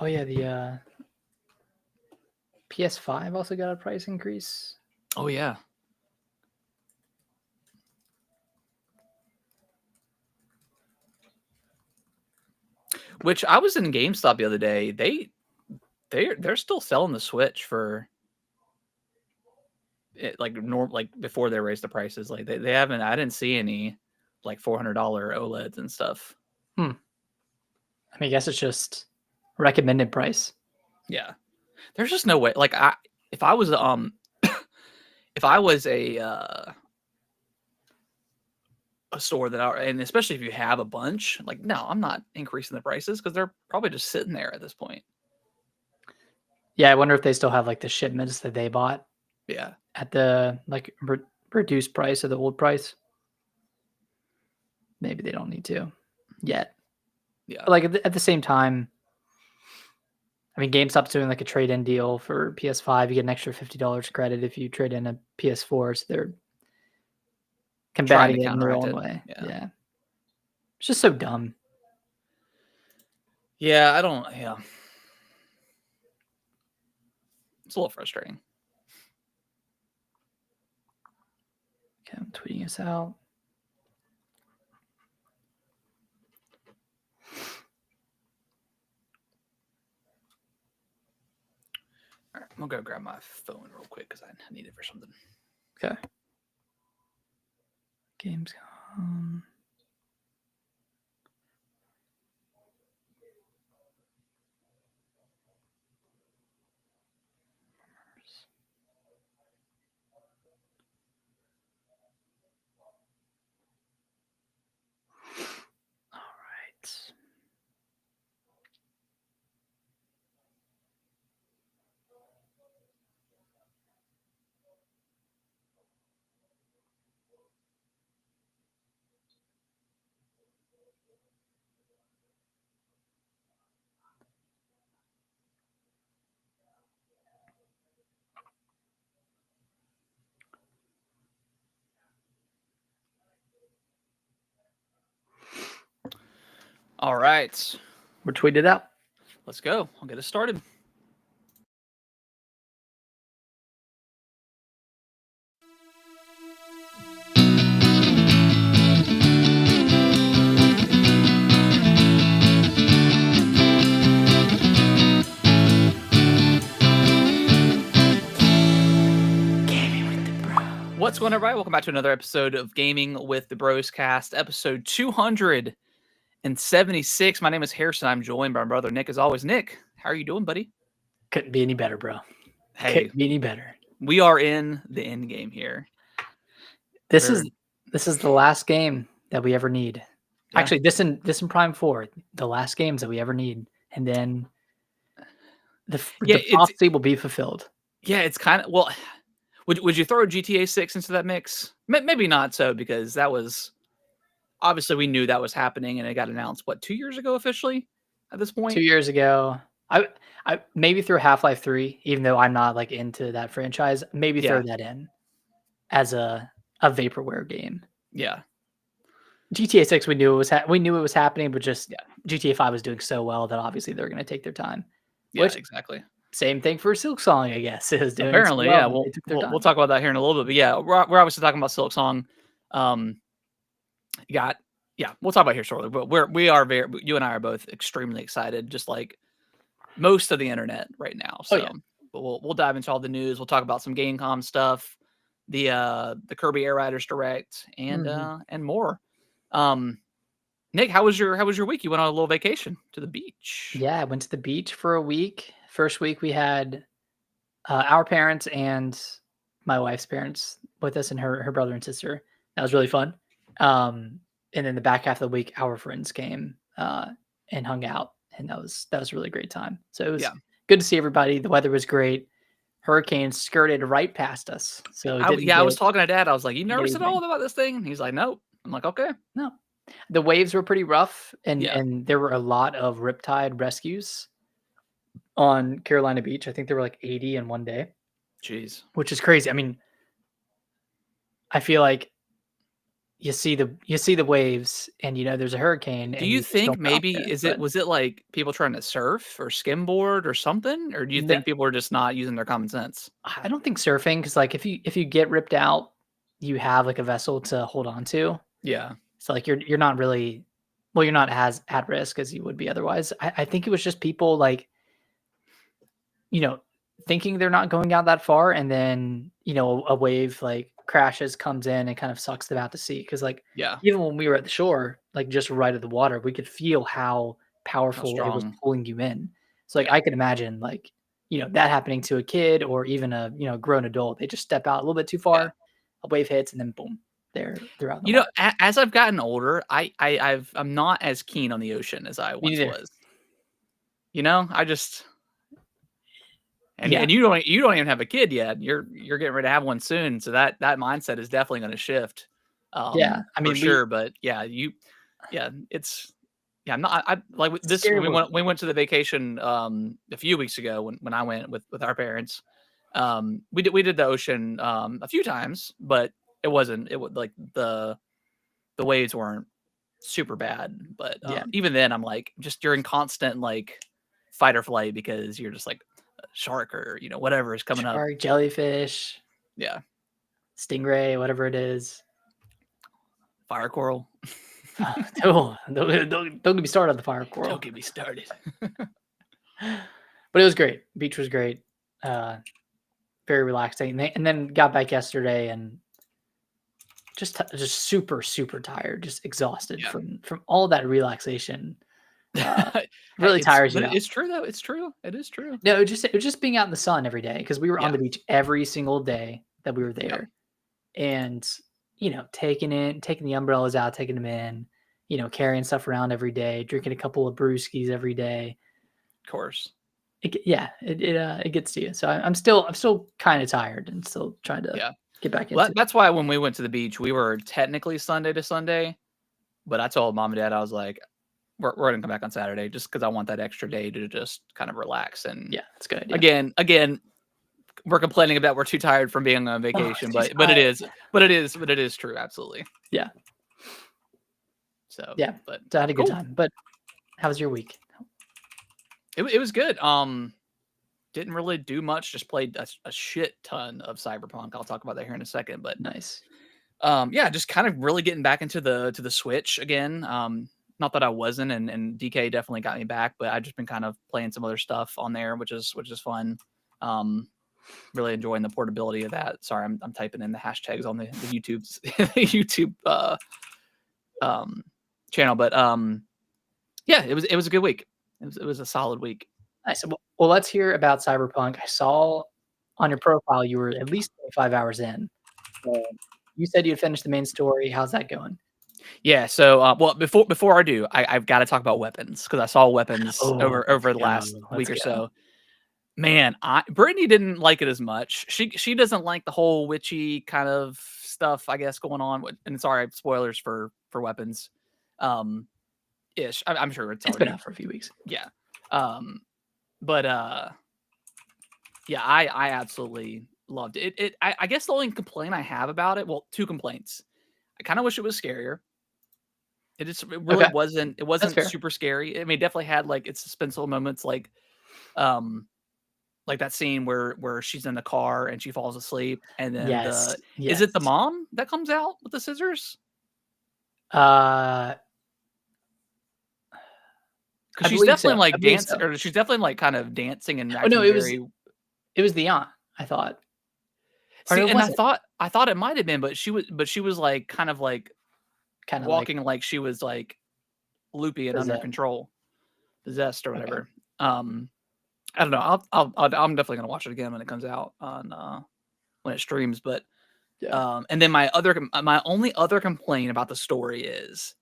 Oh yeah, the PS5 also got a price increase. Oh yeah. Which I was in GameStop the other day. They're still selling the Switch for it, like before they raised the prices. Like they haven't. I didn't see any like $400 OLEDs and stuff. I mean, I guess it's just recommended price. Yeah, there's just no way. Like if I was if I was a store and especially if you have a bunch, like no, I'm not increasing the prices because they're probably just sitting there at this point. Yeah, I wonder if they still have like the shipments that they bought Yeah, at the like reduced price or the old price. Maybe they don't need to yet. yeah. But like at the same time, I mean, GameStop's doing like a trade-in deal for PS5. You get an extra $50 credit if you trade in a PS4. So they're Trying to combating it in their counteract own it. way. Yeah, Yeah, it's just so dumb. yeah. I don't. Yeah, it's a little frustrating. Okay, I'm tweeting us out. All right, I'm gonna go grab my phone real quick because I need it for something. Okay. Gamescom. All right. All right, We're tweeted out. let's go. I'll get us started. What's going on, everybody? Welcome back to another episode of Gaming with the Bros Cast, episode 276. My name is Harrison. I'm joined by my brother Nick, as always. Nick, how are you doing, buddy? Couldn't be any better, bro. Hey, Couldn't be any better. we are in the end game here. This is the last game that we ever need. Yeah. Actually, this in Prime 4, the last games that we ever need, and then the prophecy will be fulfilled. Yeah, it's kind of well. Would you throw GTA 6 into that mix? Maybe not so, because that was obviously we knew that was happening and it got announced 2 years ago officially at this point. 2 years ago. I maybe throw Half-Life 3, even though I'm not like into that franchise. Maybe throw that in as a vaporware game. Yeah. GTA 6 we knew it was happening, but just GTA 5 was doing so well that obviously they're going to take their time. Yeah, exactly. Same thing for Silksong, I guess. It was doing apparently, so well, yeah. We'll talk about that here in a little bit. But yeah, we're obviously talking about Silksong. We'll talk about it here shortly. But you and I are both extremely excited, just like most of the internet right now. So but we'll dive into all the news. We'll talk about some Gamecom stuff, the Kirby Air Riders Direct, and more. Nick, how was your week? You went on a little vacation to the beach. Yeah, I went to the beach for a week. First week we had our parents and my wife's parents with us, and her brother and sister. That was really fun. And then the back half of the week, our friends came and hung out, and that was a really great time. So it was good to see everybody. The weather was great. Hurricane skirted right past us. So I was talking to Dad. I was like, "You nervous at all about this thing?" And he's like, "Nope." I'm like, "Okay." No, the waves were pretty rough, and there were a lot of riptide rescues on Carolina Beach. I think there were like 80 in one day. Jeez. Which is crazy. I mean, I feel like you see the waves, and there's a hurricane, Do and you you just think don't go out maybe there. But was it like people trying to surf or skimboard or something? Or do you no, think people are just not using their common sense? I don't think surfing, because like if you get ripped out, you have like a vessel to hold on to. Yeah. So like you're not really, well, you're not as at risk as you would be otherwise. I think it was just people like, you know, thinking they're not going out that far, and then, a wave like crashes, comes in, and kind of sucks them out to sea. Because like Yeah. even when we were at the shore, like just right at the water, we could feel how How powerful it was strong. pulling you in. So like Yeah. I could imagine like, that happening to a kid or even a, grown adult. They just step out a little bit too Yeah. far, a wave hits, and then boom, they're out in the water. As I've gotten older, I'm not as keen on the ocean as I Me once neither. was. I just Yeah, and you don't even have a kid yet. You're getting ready to have one soon, so that mindset is definitely going to shift, yeah. I for mean, sure. But yeah, it's I'm not I like with this scary when world. we went to the vacation a few weeks ago when I went with our parents. We did the ocean a few times, but it was like the waves weren't super bad. But Yeah, even then, I'm like just you're in constant like fight or flight because you're just like a shark or whatever is coming up. shark, jellyfish, Yeah, stingray, whatever it is. fire coral. Don't get me started on the fire Don't coral. get me started. But it was great. Beach was great. Uh, Very relaxing. And then got back yesterday, and just super, super tired, just exhausted Yeah. from all that relaxation. Uh, Hey, really tires you but out. it's true though. It's true. It is true. No, it was just being out in the sun every day, because we were on Yeah. the beach every single day that we were Yep. there. And, taking the umbrellas out, taking them in, carrying stuff around every day, drinking a couple of brewskis every day. Of course. It gets to you. So I'm still kind of tired and still trying to Yeah. get back Well, into it. that's why when we went to the beach, we were technically Sunday to Sunday, but I told mom and dad I was like, we're gonna come back on Saturday just because I want that extra day to just kind of relax. And Yeah, that's a good idea. again, we're complaining about we're too tired from being on Oh, vacation, she's but tired. it is true, absolutely. Yeah, So, yeah. but So I had a good cool. time. But how was your week? It was good. Didn't really do much. Just played a shit ton of Cyberpunk. I'll talk about that here in a second. But Nice. yeah, just kind of really getting back into the Switch again. Not that I wasn't, and DK definitely got me back, but I've just been kind of playing some other stuff on there, which is fun. Um, really enjoying the portability of that. Sorry, I'm typing in the hashtags on the YouTube's YouTube um channel, but yeah, it was a good week. It was a solid week. Nice. Well, let's hear about Cyberpunk. I saw on your profile you were at least 25 hours in. So you said you had finished the main story. How's that going? Yeah. So, well, before I do, I've got to talk about weapons because I saw weapons Oh, let's over the go. last Let's week or go. so. Man, Brittany didn't like it as much. She doesn't like the whole witchy kind of stuff, I guess, going on. And sorry, spoilers for weapons. Um, ish. I'm sure it's It's been already, out for a few weeks. yeah. Um, but yeah, I absolutely loved it. I guess the only complaint I have about it, well, two complaints. I kind of wish it was scarier. It really Okay, wasn't. It that's wasn't fair. super scary. I mean, it definitely had like its suspenseful moments, um, like that scene where she's in the car and she falls asleep, and then Yes, is it the yes. mom that comes out with the scissors? Uh, Because I she's believe so. definitely I like believe dancing, so. or she's definitely like kind of dancing and Oh no, acting very. it was the aunt, I thought. Or no, See, it and I wasn't. thought I thought it might have been, but she was like kind of like Kind of like walking like she was like loopy and under possessed. control, possessed or Okay. whatever. I don't know. I'm definitely gonna watch it again when it comes out on when it streams. But Yeah. and then my only other complaint about the story is,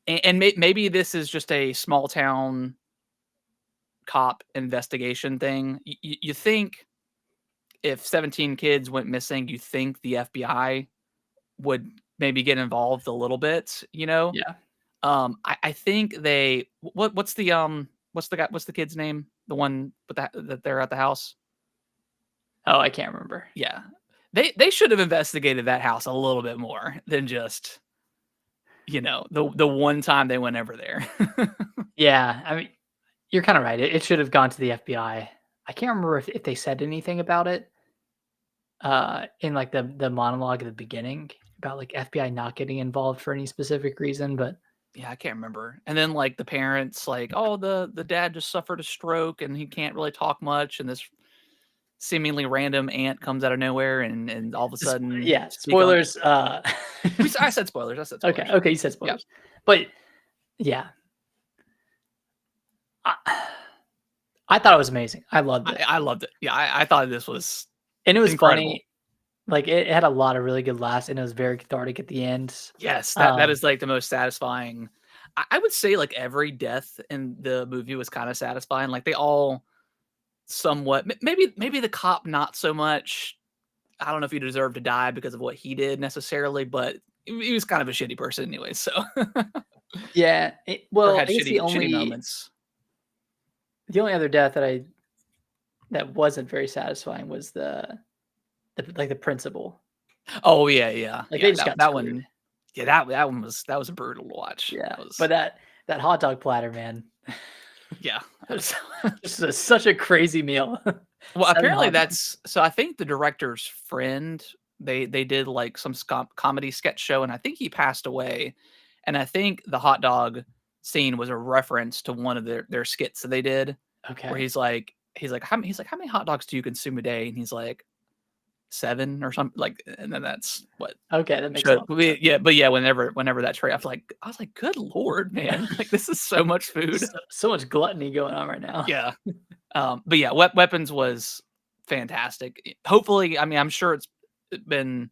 and maybe this is just a small town cop investigation thing. You think if 17 kids went missing, you think the FBI would maybe get involved a little bit, you know? Yeah. I think what's the kid's name? The one with that they're at the house? Oh, I can't remember. Yeah. They should have investigated that house a little bit more than just, the one time they went over there. Yeah, I mean, you're kinda right. It should have gone to the FBI. I can't remember if they said anything about it, in, like, the monologue at the beginning about, like, FBI not getting involved for any specific reason, but Yeah, I can't remember. And then, like, the parents, like, "Oh, the dad just suffered a stroke, and he can't really talk much," and this seemingly random aunt comes out of nowhere and all of a s sudden yeah, speak on spoilers, I said spoilers, I said okay, spoilers. okay, you said Yeah. spoilers. But, yeah, I I thought it was amazing. I loved it, I loved it. Yeah, I thought this was and it was incredible. funny. Like, it had a lot of really good laughs, and it was very cathartic at the end. Yes, that Um, is, like, the most satisfying. I would say, like, every death in the movie was kinda satisfying, like, they all somewhat maybe the cop not so much. I don't know if he deserved to die because of what he did necessarily, but he was kind of a shitty person anyway, so yeah, or well, had I guess shitty moments. the only other death that wasn't very satisfying was like, the principal. Oh, yeah, yeah, Like, they yeah, just got that screwed. one yeah, that was brutal to watch. Yeah, That was but that hot dog platter, man, yeah, that was just such a crazy meal. well, 7 apparently hot dogs. that's so I think the director's friend, they did, like, some comedy sketch show, and I think he passed away, and I think the hot dog scene was a reference to one of their skits that they did, where Okay. "How many hot dogs do you consume a day?" And he's like, 7 or something, like, and then that's what Okay, that makes a showed lot more we sense. yeah, but yeah, whenever that tray I was like, "Good lord, man, like, this is so much food." So much gluttony going on right now. Yeah. But yeah, Weapons was fantastic. Hopefully, I mean, I'm sure it's been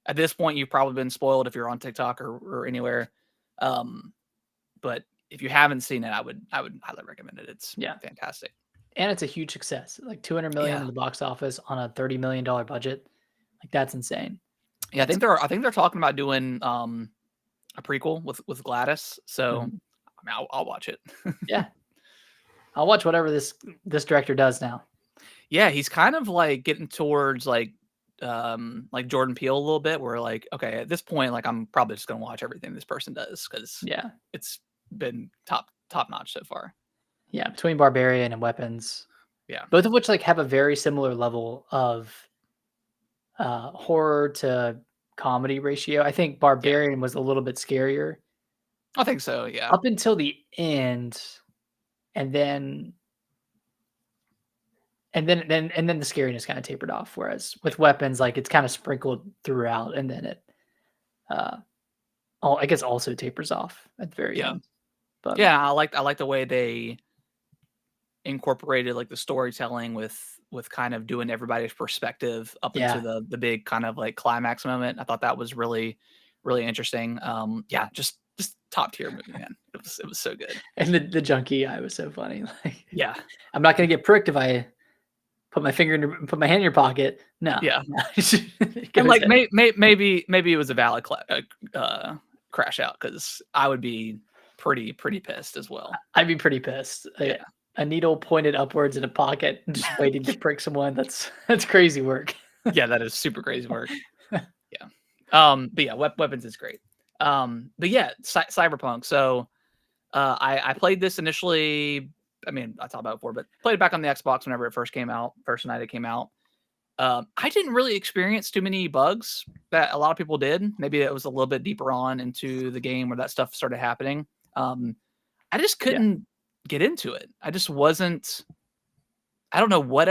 at this point, you've probably been spoiled if you're on TikTok or anywhere. Um, but if you haven't seen it, I would highly recommend it. It's Yeah, fantastic. and it's a huge success, like 200 million Yeah. in the box office on a $30 million budget. Like, that's insane. Yeah, It's I think they're talking about doing a prequel with Gladys. So mhm. I mean, I'll watch it. Yeah, I'll watch whatever this director does now. Yeah, he's kind of like getting towards like Jordan Peele a little bit, where like, okay, at this point, like I'm probably just gonna watch everything this person does because Yeah. it's been top notch so far. Yeah, between Barbarian and Weapons, Yeah. both of which, like, have a very similar level of, horror to comedy ratio. I think Yeah. Barbarian was a little bit scarier I think so, yeah. up until the end, and then the scariness kinda tapered off, whereas Yeah. with Weapons, like, it's kinda sprinkled throughout, and then it, uh, I guess also tapers off at the very Yeah. end, but Yeah, I like the way they incorporated, like, the storytelling with kind of doing everybody's perspective up into yeah, the big kind of, like, climax moment. I thought that was really, really interesting. Yeah, just top tier movie, man. It was so good. and the junkie guy was so funny, like, Yeah. "I'm not gonna get pricked if I put my hand in your pocket." No, Yeah. no. And, Goes like, in. maybe it was a valid crash out because I would be pretty pissed as well. I'd be pretty pissed. Yeah. A needle pointed upwards in a pocket, just waiting to prick someone, that's crazy work. Yeah, that is super crazy work. Yeah. But yeah, Weapons is great. But yeah, Cyberpunk. So, I played this initially. I mean, I talked about it before, but played it back on the Xbox whenever it first came out, first night it came out. I didn't really experience too many bugs that a lot of people did. Maybe it was a little bit deeper on into the game where that stuff started happening. I just Yeah, couldn't get into it. I just wasn't. I don't know what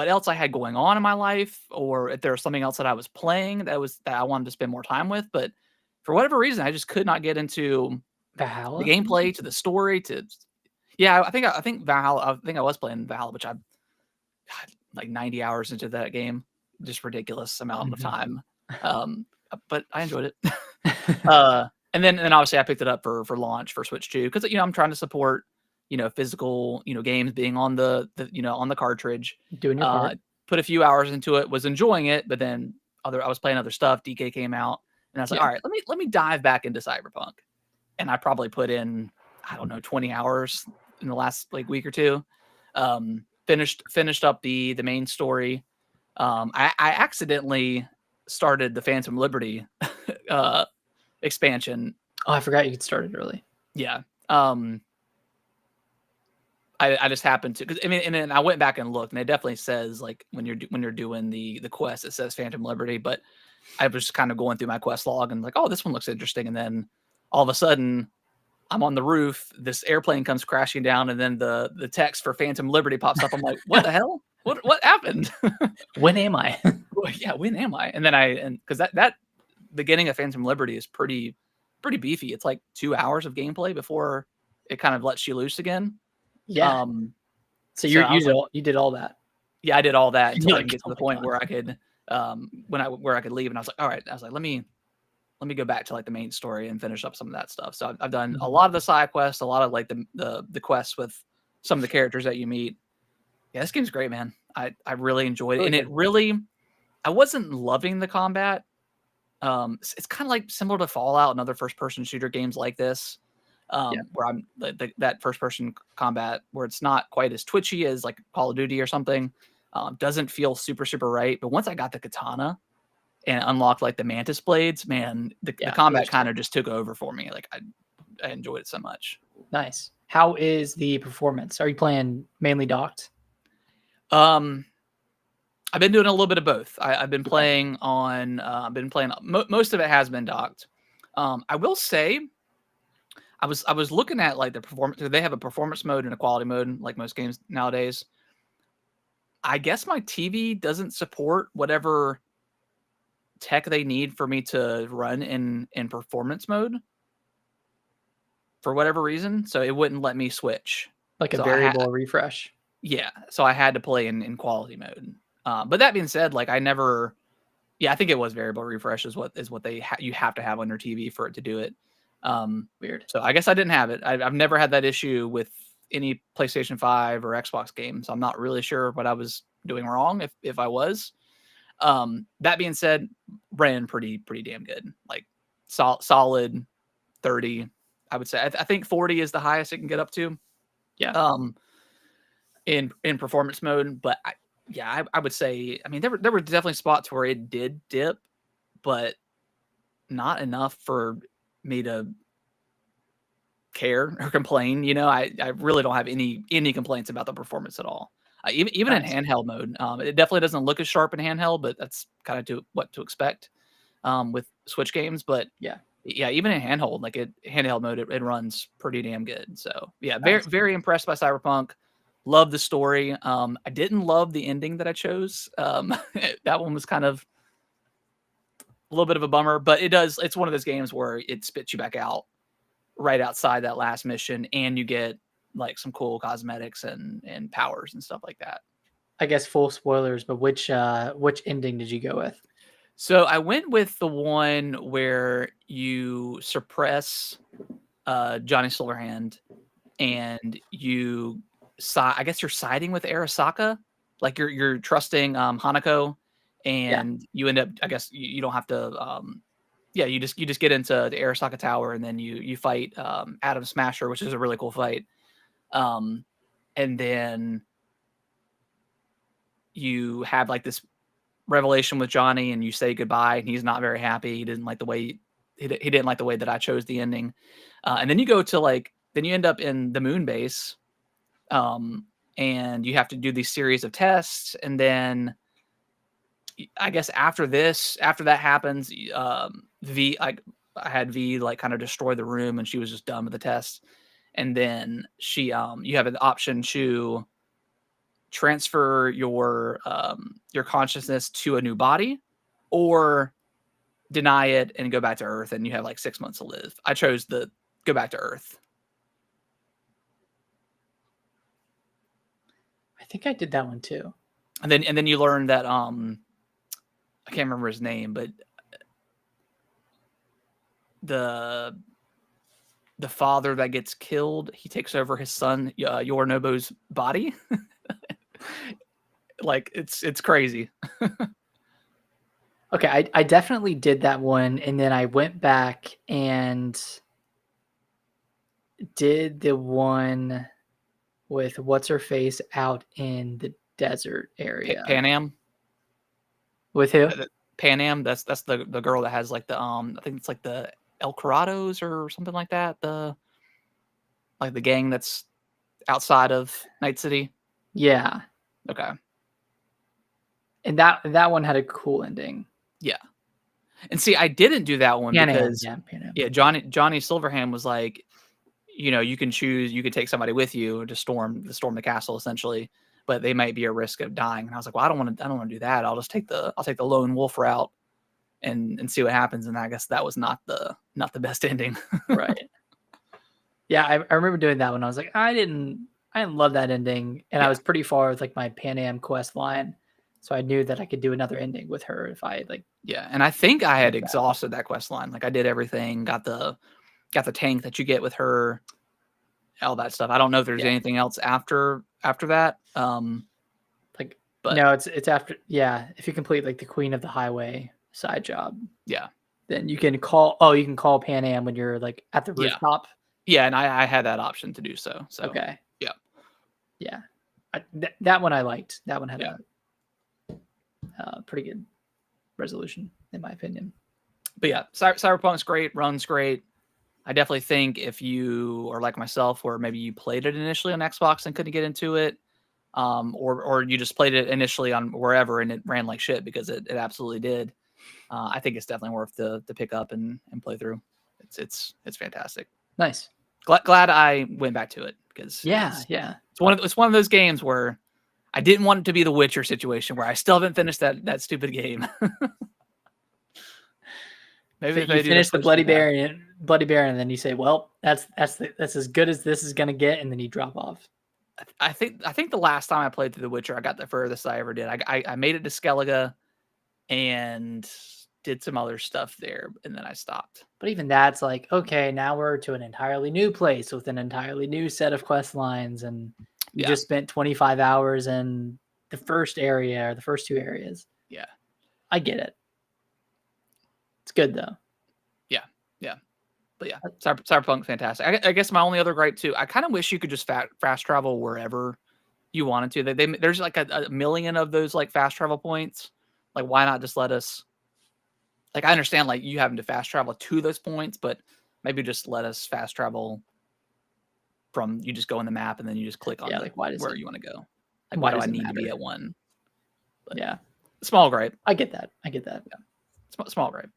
else I had going on in my life, or if there was something else that I was playing that I wanted to spend more time with. But for whatever reason, I just could not get into the Valhalla, maybe? gameplay, to the story, to yeah. I think Valhalla. I think I was playing Valhalla, which I God, like 90 hours into that game, just ridiculous amount of Mhm. time. But I enjoyed it. And then obviously I picked it up for launch for Switch 2 because I'm trying to support physical games being on the on the cartridge. Doing your Uh, part. Put a few hours into it, was enjoying it, but then I was playing other stuff. DK came out, and I was like, Yeah, all right, let me dive back into Cyberpunk, and I probably put in I don't know 20 hours in the last like week or two. Finished up the main story. I accidentally started the Phantom Liberty expansion. Oh, I forgot you could start it early. Yeah. I just happened to, because I mean, and then I went back and looked, and it definitely says like when you're doing the quest, it says Phantom Liberty. But I was just kind of going through my quest log and like, oh, this one looks interesting, and then all of a sudden I'm on the roof, this airplane comes crashing down, and then the text for Phantom Liberty pops up. I'm like, what the hell? What happened? When am I? Well, yeah, when am I? And then because that beginning of Phantom Liberty is pretty beefy. It's like 2 hours of gameplay before it kind of lets you loose again. Yeah. So So I was like, you did all that. yeah, I did all that until You're I like, can get to oh the my point God. where I could where I could leave. And I was like, all right. I was like, let me go back to like the main story and finish up some of that stuff. So I've done a Mhm. lot of the side quests, a lot of like the quests with some of the characters that you meet. Yeah, this game's great, man. I really enjoyed it. Really And it good. really, I wasn't loving the combat. It's kind of like similar to Fallout and other first person shooter games like this. Yeah. Where I'm that first person combat where it's not quite as twitchy as like Call of Duty or something. Doesn't feel super right. But once I got the katana and unlocked like the mantis blades, man, the Yeah. combat kind of just took over for me. Like I enjoyed it so much. Nice. How is the performance? Are you playing mainly docked? Um, I've been doing a little bit of both. I've been Okay. playing on. I've been playing. Most of it has been docked. I will say, I was looking at like the performance. They have a performance mode and a quality mode, like most games nowadays. I guess my TV doesn't support whatever tech they need for me to run in performance mode for whatever reason. So it wouldn't let me switch. Like a So I had variable refresh? Yeah, so I had to play in quality mode. But that being said, like I never, yeah, I think it was variable refresh is what you have to have on your TV for it to do it. Weird. So I guess I didn't have it. I've never had that issue with any PlayStation 5 or Xbox game, so I'm not really sure what I was doing wrong if I was. That being said, ran pretty damn good. Like solid 30, I would say. I think 40 is the highest it can get up to. Yeah. Um, in performance mode, but I would say, I mean, there were definitely spots where it did dip, but not enough for me to care or complain. You know, I really don't have any complaints about the performance at all. Even in Nice. handheld mode, it definitely doesn't look as sharp in handheld, but that's kind of what to expect with Switch games. But Yeah. yeah, even in handheld, like handheld mode, it runs pretty damn good. So yeah, Nice. very impressed by Cyberpunk. Love the story. I didn't love the ending that I chose. That one was kind of a little bit of a bummer, but it's one of those games where it spits you back out right outside that last mission, and you get like some cool cosmetics and powers and stuff like that. I guess full spoilers, but which ending did you go with? So I went with the one where you suppress Johnny Silverhand, and I guess you're siding with Arasaka, like you're trusting Hanako, Yeah. and you end up, I guess you don't have to yeah, you just get into the Arasaka Tower, and then you fight Adam Smasher, which is a really cool fight. And then you have like this revelation with Johnny, and you say goodbye, and he's not very happy. He didn't like the way he didn't like the way that I chose the ending. And then you go to then you end up in the moon base, and you have to do these series of tests, and then I guess after that happens, I had V like kind of destroy the room, and she was just done with the test. And then you have an option to transfer your consciousness to a new body, or deny it and go back to Earth, and you have like 6 months to live. I chose the go back to Earth. I think I did that one too. And then you learn that I can't remember his name, but the father that gets killed, he takes over his son Yorinobu's body. Like it's crazy. Okay, I definitely did that one, and then I went back and did the one with what's her face out in the desert area. Pan Am. With who? Pan Am. That's the girl that has like the I think it's like the El Corados or something like that. The gang that's outside of Night City. Yeah. Okay. And that one had a cool ending. Yeah. And see, I didn't do that one Pan Am, because Pan Am. Johnny Silverhand was like, you can choose, you could take somebody with you to storm the castle essentially, but they might be at risk of dying. And I was like, well, I don't want to do that. I'll take the lone wolf route and see what happens. And I guess that was not the best ending. Right. Yeah, I remember doing that one. I was like, I didn't love that ending, and I was pretty far with like my Pan Am quest line, so I knew that I could do another ending with her if I like. Yeah, and I think I had exhausted that quest line. Like I did everything, got the tank that you get with her, all that stuff. I don't know if there's anything else after that. But no, it's after. Yeah, if you complete like the Queen of the Highway side job, then you can call. Oh, you can call Pan Am when you're like at the rooftop. Yeah, and I had that option to do so. So okay. Yeah. That one I liked. That one had a pretty good resolution, in my opinion. But yeah, Cyberpunk's great, runs great. I definitely think if you are like myself, where maybe you played it initially on Xbox and couldn't get into it, or you just played it initially on wherever and it ran like shit, because it absolutely did. I think it's definitely worth to pick up and play through. It's fantastic. Nice. Glad I went back to it, because it's one of those games where I didn't want it to be the Witcher situation where I still haven't finished that stupid game. Maybe you finish the Bloody Baron, and then you say, "Well, that's as good as this is gonna get," and then you drop off. I think the last time I played through The Witcher, I got the furthest I ever did. I made it to Skellige and did some other stuff there, and then I stopped. But even that's like, okay, now we're to an entirely new place with an entirely new set of quest lines, and you just spent 25 hours in the first area or the first two areas. Yeah, I get it. It's good though. Yeah. But yeah, Cyberpunk's fantastic. I guess my only other gripe too, I kind of wish you could just fast travel wherever you wanted to. There's like a million of those like fast travel points. Like, why not just let us? Like, I understand like you having to fast travel to those points, but maybe just let us fast travel from, you just go in the map and then you just click on where you want to go. Like, why do I need to be at one? But small gripe. I get that. Yeah. Small gripe.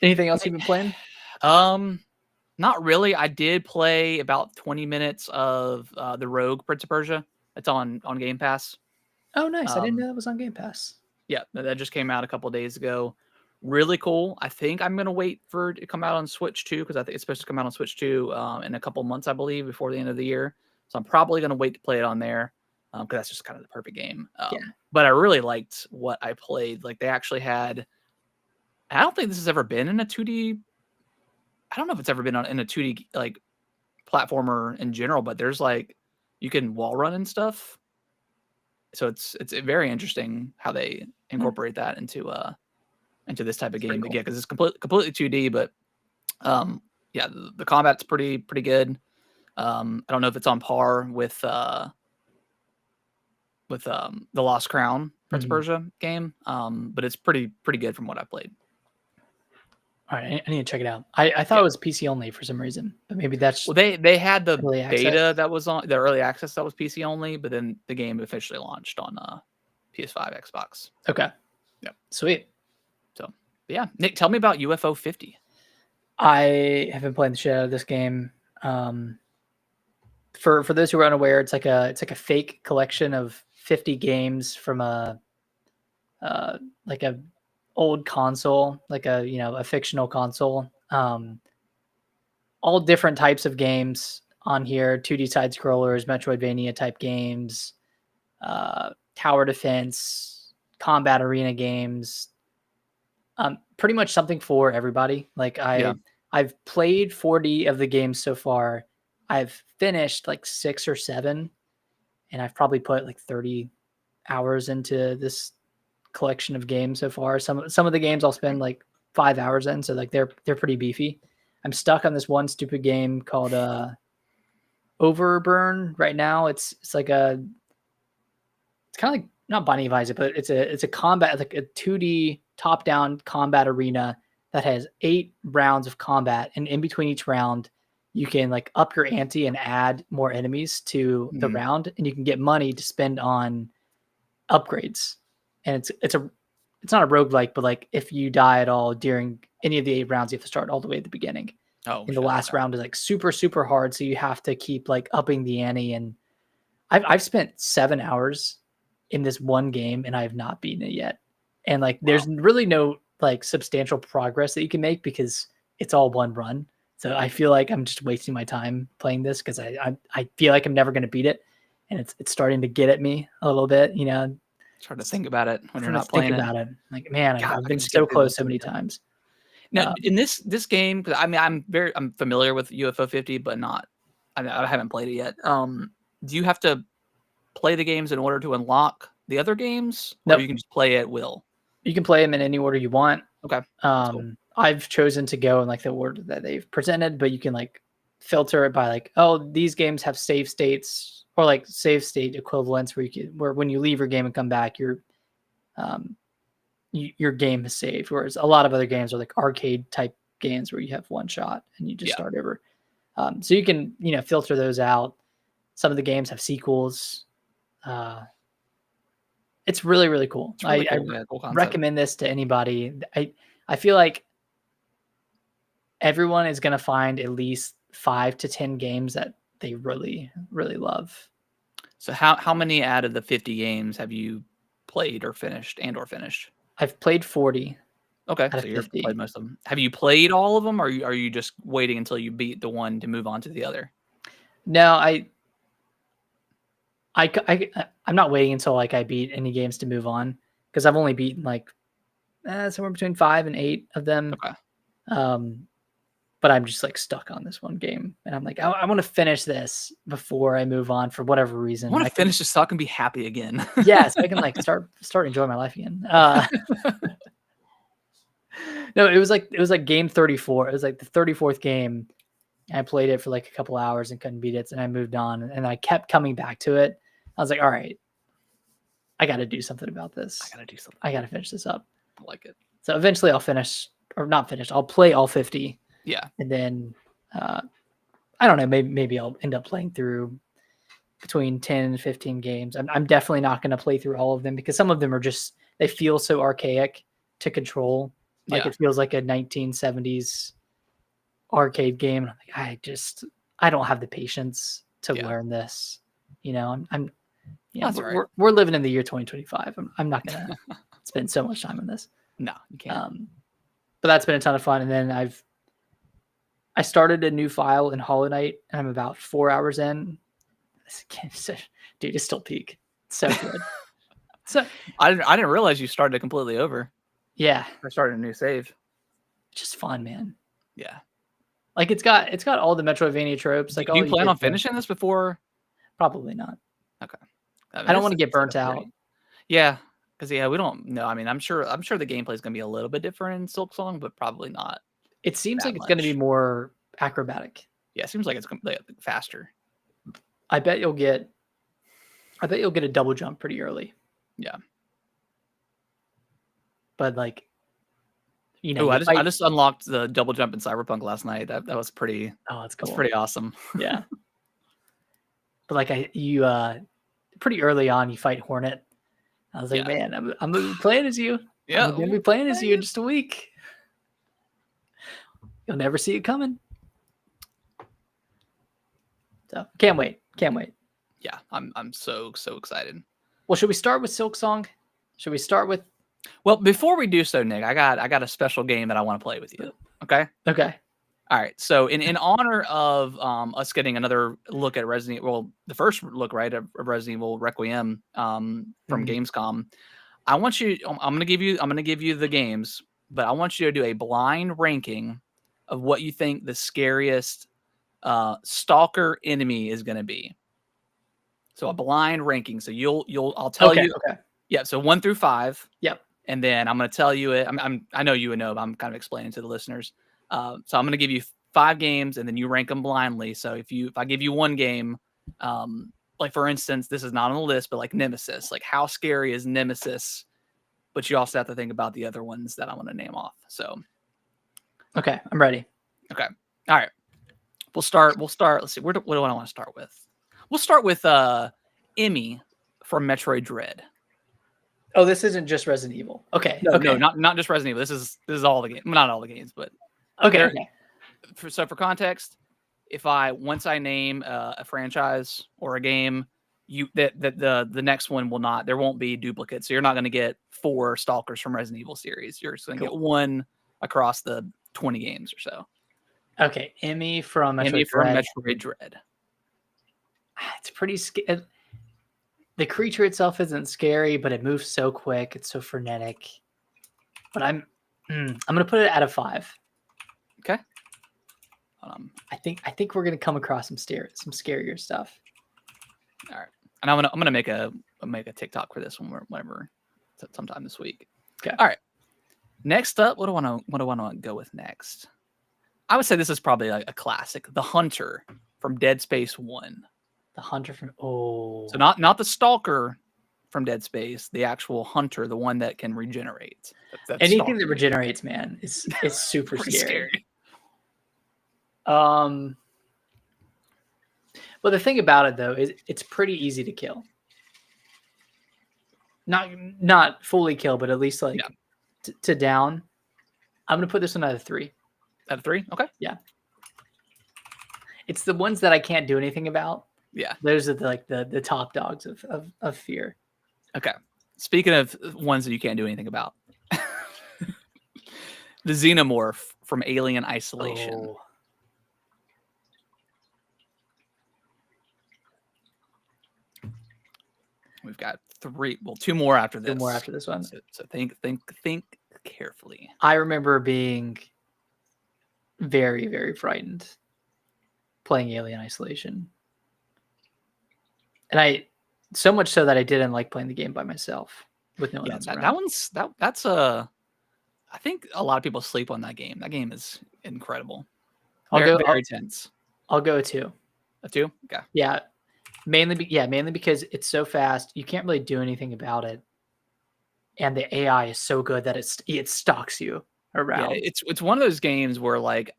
Anything else you've been playing? Not really. I did play about 20 minutes of the Rogue Prince of Persia. It's on Game Pass. Oh, nice. I didn't know that was on Game Pass. Yeah, that just came out a couple of days ago. Really cool. I think I'm gonna wait for it to come out on Switch too, because I think it's supposed to come out on Switch too in a couple months, I believe, before the end of the year. So I'm probably gonna wait to play it on there, because that's just kind of the perfect game. But I really liked what I played. Like, they actually had. I don't think this has ever been in a 2D. I don't know if it's ever been in a 2D like platformer in general, but there's like, you can wall run and stuff. So it's very interesting how they incorporate that into this type of game. Cool. Yeah, because it's completely 2D, but the combat's pretty good. I don't know if it's on par with the Lost Crown Prince of Persia game, but it's pretty good from what I played. All right, I need to check it out. I thought it was PC only for some reason, but maybe that's they had the beta that was on the early access that was PC only, but then the game officially launched on PS5, Xbox. Okay. Yep. Sweet. So yeah, Nick, tell me about UFO 50. I have been playing the shit out of this game. For those who are unaware, it's like a fake collection of 50 games from a old console, like a fictional console. All different types of games on here: 2D side scrollers, Metroidvania type games, tower defense, combat arena games. Pretty much something for everybody. Like I've played 40 of the games so far. I've finished like 6 or 7, and I've probably put like 30 hours into this collection of games so far. Some of the games I'll spend like 5 hours in, so like they're pretty beefy. I'm stuck on this one stupid game called Overburn right now. It's kind of like not Binding of Isaac, but it's a combat, like a 2D top-down combat arena that has 8 rounds of combat, and in between each round, you can like up your ante and add more enemies to the round, and you can get money to spend on upgrades. And it's not a roguelike, but like if you die at all during any of the 8 rounds, you have to start all the way at the beginning. Oh, and the last round is like super, super hard, so you have to keep like upping the ante. And I've spent 7 hours in this one game, and I have not beaten it yet. And like, there's really no like substantial progress that you can make because it's all one run. So I feel like I'm just wasting my time playing this because I feel like I'm never going to beat it, and it's starting to get at me a little bit. You know, it's hard to think about it when you're not think playing about it. Like, man, God, I've been so close so many times. Now, in this game, because I mean, I'm familiar with UFO 50, but not, I haven't played it yet. Do you have to play the games in order to unlock the other games, or you can just play at will? You can play them in any order you want. Okay. Cool. I've chosen to go in like the order that they've presented, but you can like filter it by like, oh, these games have save states or like save state equivalents where when you leave your game and come back, your game is saved. Whereas a lot of other games are like arcade type games where you have one shot and you just start over. So you can, filter those out. Some of the games have sequels. It's really, really cool. Really I cool recommend this to anybody. I feel like everyone is going to find at least 5 to 10 games that they really, really love. So how many out of the 50 games have you played or finished? I've played 40. Okay, so you've played most of them. Have you played all of them, or are you just waiting until you beat the one to move on to the other? No, I'm not waiting until like I beat any games to move on, because I've only beaten like somewhere between 5 and 8 of them. Okay. But I'm just like stuck on this one game, and I'm like, I want to finish this before I move on for whatever reason. I want to finish this so I can be happy again. Yeah, so I can like start enjoying my life again. No, it was like game 34. It was like the 34th game. I played it for like a couple hours and couldn't beat it, and I moved on. And I kept coming back to it. I was like, all right, I got to do something about this. I got to finish this up. I like it. So eventually I'll finish, or not finish. I'll play all 50. Yeah. And then I don't know, maybe I'll end up playing through between 10 and 15 games. I'm definitely not going to play through all of them because some of them are just, they feel so archaic to control. Like it feels like a 1970s arcade game. And I'm like, I don't have the patience to learn this. We're living in the year 2025. I'm not going to spend so much time on this. No, you can't. But that's been a ton of fun. And then I started a new file in Hollow Knight, and I'm about 4 hours in. This game, dude, it's still peak. It's so good. So I didn't realize you started it completely over. Yeah, I started a new save. Just fun, man. Yeah, like it's got all the Metroidvania tropes. Like, do you plan on finishing this before? Probably not. Okay. I don't want to get burnt out. Yeah, because we don't know. I mean, I'm sure the gameplay is going to be a little bit different in Silksong, but probably not. It seems like it's going to be more acrobatic. Yeah, it seems like it's completely faster. I bet you'll get a double jump pretty early. Yeah. But like, I just unlocked the double jump in Cyberpunk last night. That was pretty. Oh, that's cool. That's pretty awesome. Yeah. But like pretty early on, you fight Hornet. I was like, man, I'm gonna be playing as you. Yeah, I'm gonna be playing as you in just a week. You'll never see it coming. So can't wait. Yeah, I'm so excited. Well, should we start with Silksong? Should we start with? Well, before we do so, Nick, I got a special game that I want to play with you. Okay. Okay. All right. So in honor of us getting another look at the first look, right, of Resident Evil Requiem from Gamescom, I'm gonna give you the games, but I want you to do a blind ranking of what you think the scariest stalker enemy is gonna be. So a blind ranking. So I'll tell you. Okay. Yeah. So 1 through 5. Yep. And then I'm gonna tell you it. I know you would know, but I'm kind of explaining to the listeners. So I'm going to give you 5 games, and then you rank them blindly. So if I give you one game, like for instance, this is not on the list, but like Nemesis. Like how scary is Nemesis? But you also have to think about the other ones that I want to name off. So Okay, I'm ready. okay. All right. We'll start. Let's see. What do I want to start with? We'll start with Emmy from Metroid Dread. Oh, this isn't just Resident Evil. Okay. No, okay. not just Resident Evil. This is all the game. Not all the games, but Okay. So for context, if once I name a franchise or a game, the next one will not. There won't be duplicates. So you're not going to get 4 Stalkers from Resident Evil series. You're just going to get one across the 20 games or so. Okay, Emmy from Metroid Dread. It's pretty scary. The creature itself isn't scary, but it moves so quick. It's so frenetic. But I'm gonna put it out of 5. Okay. I think we're gonna come across some scarier stuff. All right, and I'm gonna make a TikTok for this one whenever sometime this week. Okay. All right. Next up, what do I want to go with next? I would say this is probably a classic, The Hunter from Dead Space 1. The Hunter from So not the Stalker from Dead Space, the actual Hunter, the one that can regenerate. Anything that regenerates, man, is super scary. Well, the thing about it though is it's pretty easy to kill. Not fully kill, but at least like to down. I'm gonna put this one out of 3. Out of 3? Okay. Yeah. It's the ones that I can't do anything about. Yeah. Those are the top dogs of fear. Okay. Speaking of ones that you can't do anything about. The Xenomorph from Alien Isolation. Oh. We've got 2 more after this. 2 more after this one. So think carefully. I remember being very, very frightened playing Alien Isolation. And so much so that I didn't like playing the game by myself with no one else around. That's I think a lot of people sleep on that game. That game is incredible. Very tense. I'll go 2. A 2? Okay. Yeah. Mainly because it's so fast. You can't really do anything about it. And the AI is so good that it stalks you around. Yeah, it's one of those games where like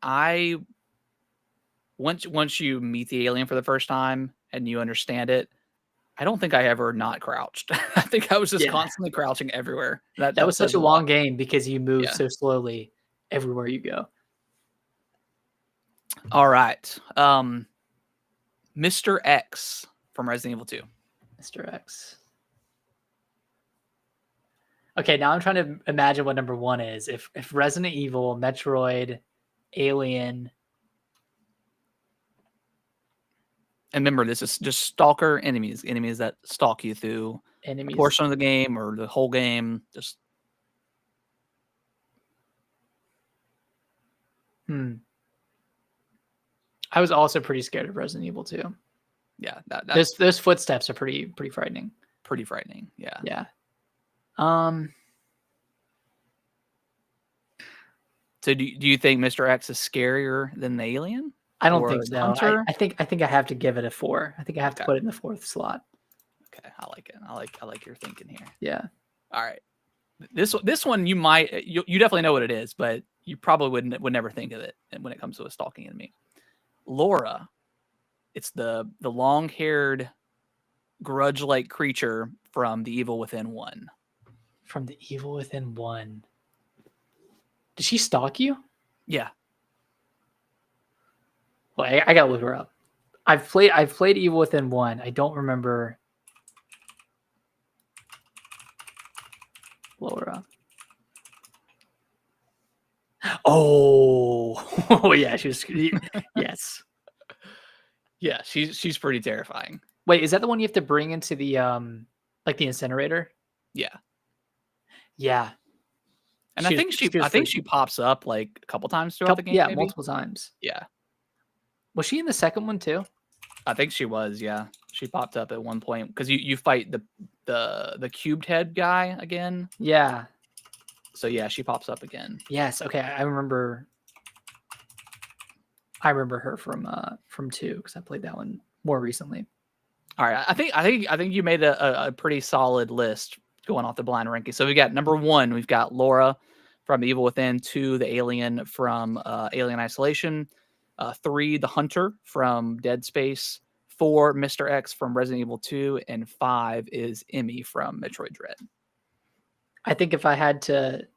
once you meet the alien for the first time and you understand it, I don't think I ever not crouched. I think I was just constantly crouching everywhere. That was such a long game because you move so slowly everywhere you go. All right. Mr. X from Resident Evil 2. Mr. X. Okay, now I'm trying to imagine what number 1 is. If Resident Evil, Metroid, Alien. And remember, this is just stalker enemies that stalk you through a portion of the game or the whole game. Just I was also pretty scared of Resident Evil 2. Yeah, those footsteps are pretty frightening. Pretty frightening. Yeah. Yeah. So do you think Mr. X is scarier than the alien? I don't think so. I think I have to give it a 4. I think I have to put it in the 4th slot. Okay, I like it. I like your thinking here. Yeah. All right. This one you definitely know what it is, but you probably would never think of it when it comes to a stalking enemy. Laura. It's the long-haired grudge-like creature from The Evil Within 1. From The Evil Within 1. Did she stalk you? Yeah. Well, I gotta look her up. I've played Evil Within 1. I don't remember Laura. Oh, yeah, she was. Yes. Yeah, she's pretty terrifying. Wait, is that the one you have to bring into the like the incinerator? Yeah. Yeah. And I think she pops up like a couple times throughout the game. Yeah, maybe? Multiple times. Yeah. Was she in the second one too? I think she was, yeah. She popped up at one point because you fight the cubed head guy again. Yeah. So yeah, she pops up again. Yes. Okay. I remember her from 2 because I played that one more recently. All right, I think you made a pretty solid list going off the blind ranking. So we got number 1, we've got Laura from Evil Within, 2, the alien from Alien Isolation, 3, the Hunter from Dead Space, 4, Mr. X from Resident Evil 2, and 5 is Emmy from Metroid Dread. I think if I had to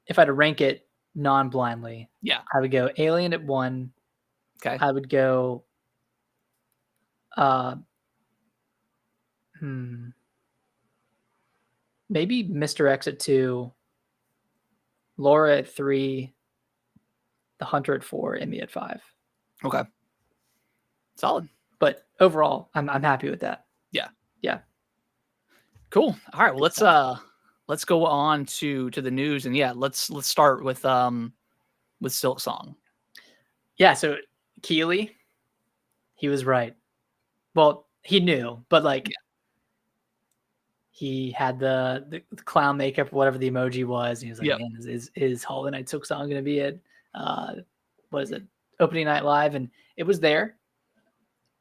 rank it non-blindly, Yeah. I would go Alien at 1. Okay. I would go maybe Mr. X at 2, Laura at 3, the Hunter at 4, Emmy at 5. Okay. Solid. But overall, I'm happy with that. Yeah. Yeah. Cool. All right. Well, let's go on to the news, and yeah, let's start with Silksong. Yeah. So Keeley, he was right. Well, he knew, but like he had the clown makeup, whatever the emoji was. And he was like, man, is Hollow Knight Silksong going to be at what is it, opening night live? And it was there.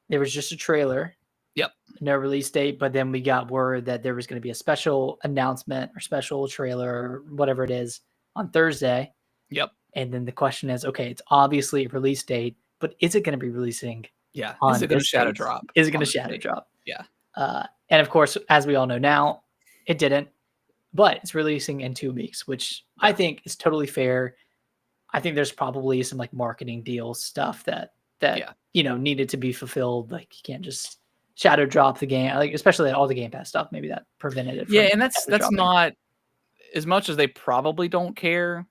There was just a trailer. Yep. No release date, but then we got word that there was going to be a special announcement or special trailer or whatever it is on Thursday. Yep. And then the question is, okay, it's obviously a release date, but is it going to be releasing? Yeah. Is it going to shadow drop? Is it going to shadow drop? Yeah. And of course, as we all know now, it didn't, but it's releasing in 2 weeks, which I think is totally fair. I think there's probably some like marketing deal stuff that needed to be fulfilled. Like you can't just shadow drop the game, like especially all the Game Pass stuff. Maybe that prevented it. Yeah, and that's not as much as they probably don't care.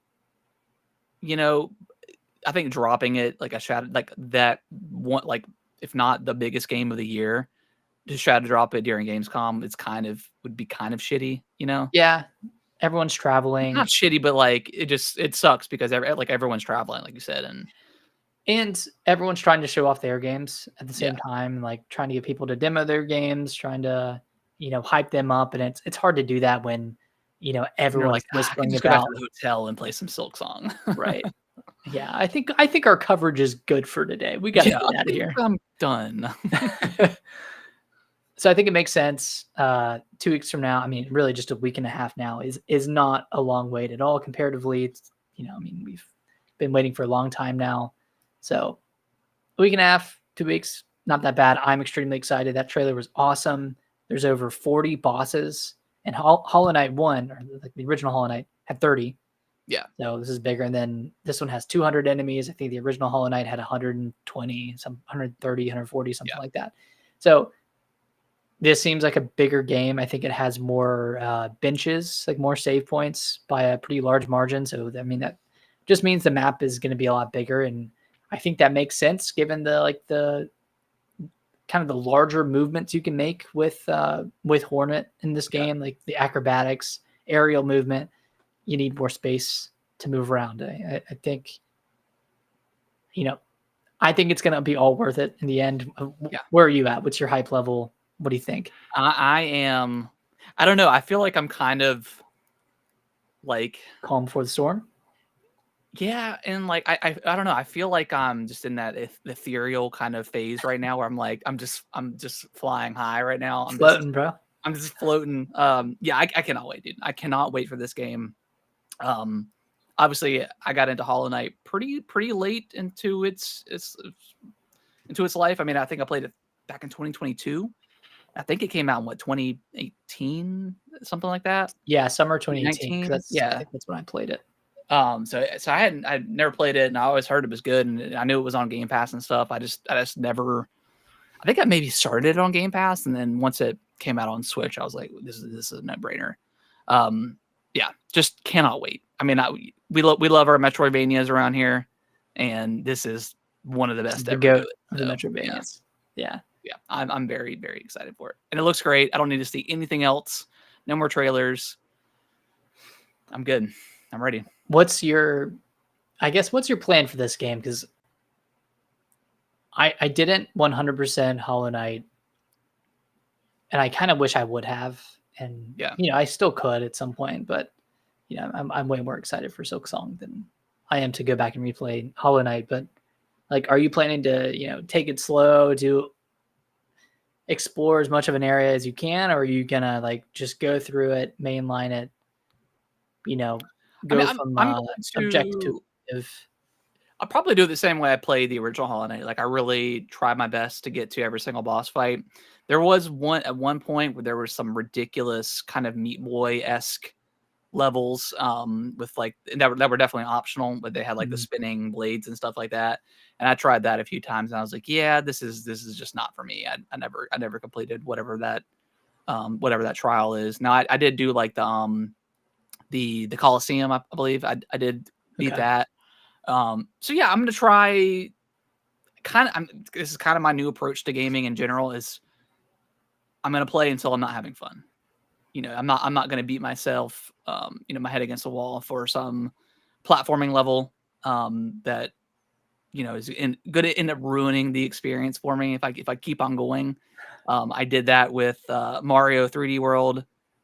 I think dropping it like a shadow, like that one, like if not the biggest game of the year, to shadow drop it during Gamescom, would be kind of shitty. Yeah, everyone's traveling. Not shitty, but like it sucks because everyone's traveling, like you said, and everyone's trying to show off their games at the same time, like trying to get people to demo their games, trying to hype them up, and it's hard to do that when everyone's like whispering just about go back to the hotel and play some Silksong. Right. Yeah, I think our coverage is good for today. We got to get out of here. I'm done. So I think it makes sense. 2 weeks from now, I mean, really just a week and a half now is not a long wait at all comparatively. It's, we've been waiting for a long time now. So a week and a half, 2 weeks, not that bad. I'm extremely excited. That trailer was awesome. There's over 40 bosses, and Hollow Knight 1, or like the original Hollow Knight, had 30. Yeah. So this is bigger. And then this one has 200 enemies. I think the original Hollow Knight had 120, some 130, 140, something like that. So this seems like a bigger game. I think it has more benches, like more save points by a pretty large margin. So, I mean, that just means the map is going to be a lot bigger. And I think that makes sense given the kind of the larger movements you can make with Hornet in this game, like the acrobatics, aerial movement. You need more space to move around. I think, I think it's going to be all worth it in the end. Where are you at? What's your hype level? What do you think? I don't know. I feel like I'm kind of like calm before the storm. Yeah, and like I don't know. I feel like I'm just in that ethereal kind of phase right now, where I'm like I'm just flying high right now. I'm floating, bro. I'm just floating. Yeah, I cannot wait, dude. I cannot wait for this game. Obviously, I got into Hollow Knight pretty late into its life. I mean, I think I played it back in 2022. I think it came out in 2018, something like that. Yeah, summer 2018. I think that's when I played it. So I'd never played it, and I always heard it was good, and I knew it was on Game Pass and stuff. I just never. I think I maybe started it on Game Pass, and then once it came out on Switch, I was like, this is a no-brainer. Yeah, just cannot wait. I mean, we love our Metroidvanias around here, and this is one of the best ever. The Metroidvanias. Yeah. I'm very, very excited for it, and it looks great. I don't need to see anything else. No more trailers. I'm good. I'm ready. What's your plan for this game? Because I didn't 100% Hollow Knight, and I kind of wish I would have. And I still could at some point, but I'm way more excited for Silksong than I am to go back and replay Hollow Knight. But like, are you planning to take it slow? explore as much of an area as you can, or are you gonna like just go through it, mainline it, you know, I mean, go from I'm going objective to to. objective? I'll probably do it the same way I played the original Hollow Knight. Like I really try my best to get to every single boss fight. There was one point where there was some ridiculous kind of Meat Boy esque levels with like that were definitely optional, but they had like the Mhm. spinning blades and stuff like that. And I tried that a few times, and I was like, yeah, this is just not for me. I never completed whatever that trial is. Now I did do like the Coliseum, I believe I did beat Okay. that. So yeah, I'm gonna try. This is kind of my new approach to gaming in general. Is I'm gonna play until I'm not having fun. I'm not gonna beat myself, my head against the wall for some platforming level that is gonna end up ruining the experience for me if I keep on going. I did that with Mario 3D World,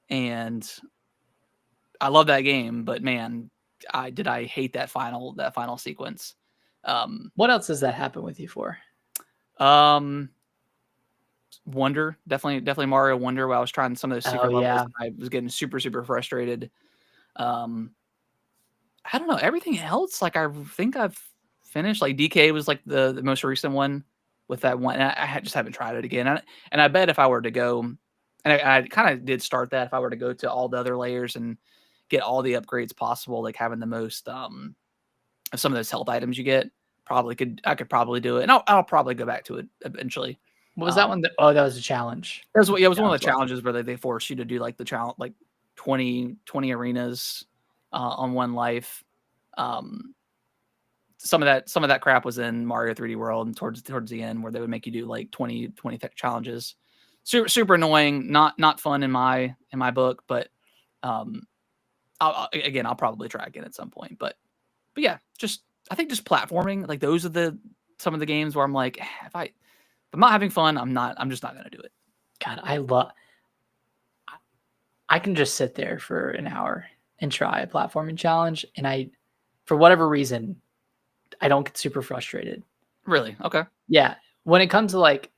and I love that game, but man, I hate that final sequence. Um, What else does that happen with you for? um, Wonder, definitely Mario Wonder. Where I was trying some of those Oh secret levels, yeah, I was getting super super frustrated. Um, I don't know everything else. Like I think I've finished. Like DK was like the most recent one with that one. And just haven't tried it again. And I bet if I were to go, and I kind of did start that if I were to go to all the other layers and get all the upgrades possible, like having the most of some of those health items you get, I could probably do it, and I'll probably go back to it eventually. what was that Um, one? Oh, that was a challenge. it was one of Challenge the level. challenges where they force you to do like the challenge, like 20 arenas on one life. Um, some of that crap was in Mario 3D World and towards the end where they would make you do like 20 challenges. Super super annoying, not fun in my book, but um, I'll probably try again at some point. But yeah, I think just platforming, like those are some of the games where I'm like, if I'm not having fun, I'm just not gonna do it. God, I can just sit there for an hour and try a platforming challenge, and for whatever reason, I don't get super frustrated. Really? Okay. Yeah, when it comes to like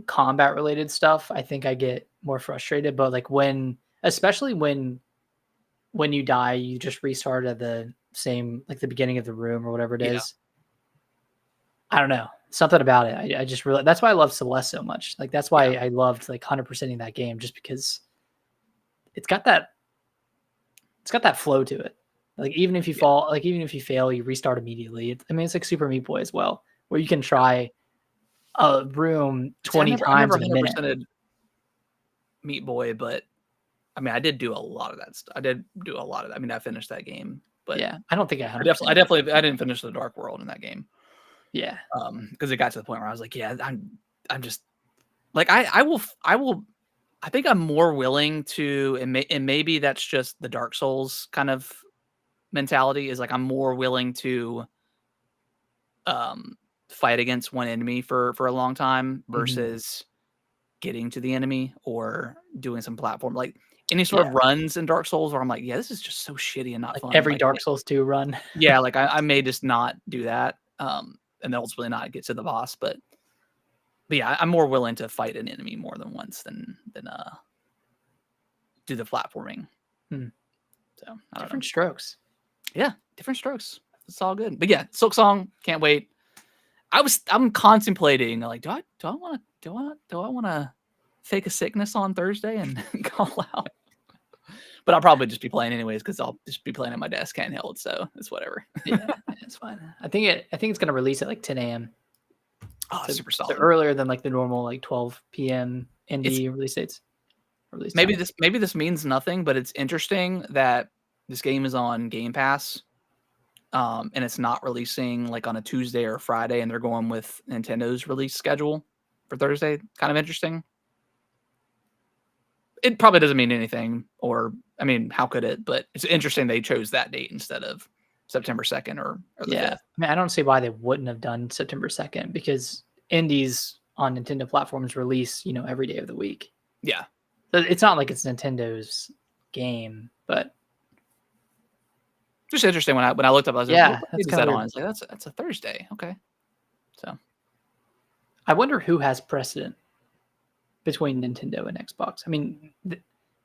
combat related stuff, I think I get more frustrated. But like especially when you die, you just restart at the same like the beginning of the room or whatever it Yeah. is. I don't know. Something about it. I just really that's why I love Celeste so much. Like that's why Yeah. I loved like 100%ing that game just because it's got that flow to it. Like even if you Yeah. fall, like even if you fail, you restart immediately. I mean, it's like Super Meat Boy as well, where you can try a room See, 20 I times never in a minute. 100%ed Meat Boy, but I mean, I did do a lot of that stuff. I did do a lot of that. I mean, I finished that game, but Yeah, I don't think I I 100%. definitely didn't finish the Dark World in that game. Yeah, Because it got to the point where I was like, yeah, I'm just like I think I'm more willing to, and maybe that's just the Dark Souls kind of mentality is like I'm more willing to um fight against one enemy for a long time mhm, versus getting to the enemy or doing some platform like any sort yeah. of runs in Dark Souls where I'm like, yeah, this is just so shitty and not Like fun. every Dark Souls 2 run. Yeah, like I may just not do that, and then ultimately not get to the boss. But yeah, I'm more willing to fight an enemy more than once than do the platforming. Hmm, So I don't know. different strokes. Yeah, different strokes. It's all good. But yeah, Silksong, can't wait. I'm contemplating like, do I want to fake a sickness on Thursday and call out? But I'll probably just be playing anyways because I'll just be playing at my desk handheld, so it's whatever. Yeah, it's fine. I think it's gonna release at like 10 a.m. Oh, So super so solid. earlier than like the normal like 12 p.m. It's indie release dates, release maybe times. this means nothing, but it's interesting that this game is on Game Pass, and it's not releasing like on a Tuesday or a Friday, and they're going with Nintendo's release schedule for Thursday. Kind of interesting. It probably doesn't mean anything, or I mean, how could it? But it's interesting they chose that date instead of September 2nd or the Yeah, 5th. I mean, I don't see why they wouldn't have done September 2nd because indies on Nintendo platforms release, every day of the week. Yeah, So it's not like it's Nintendo's game, but just interesting when I looked up, I was like, yeah, what that's date is kind of that weird. on? It's like that's a Thursday. Okay, so I wonder who has precedent. between Nintendo and Xbox. I mean,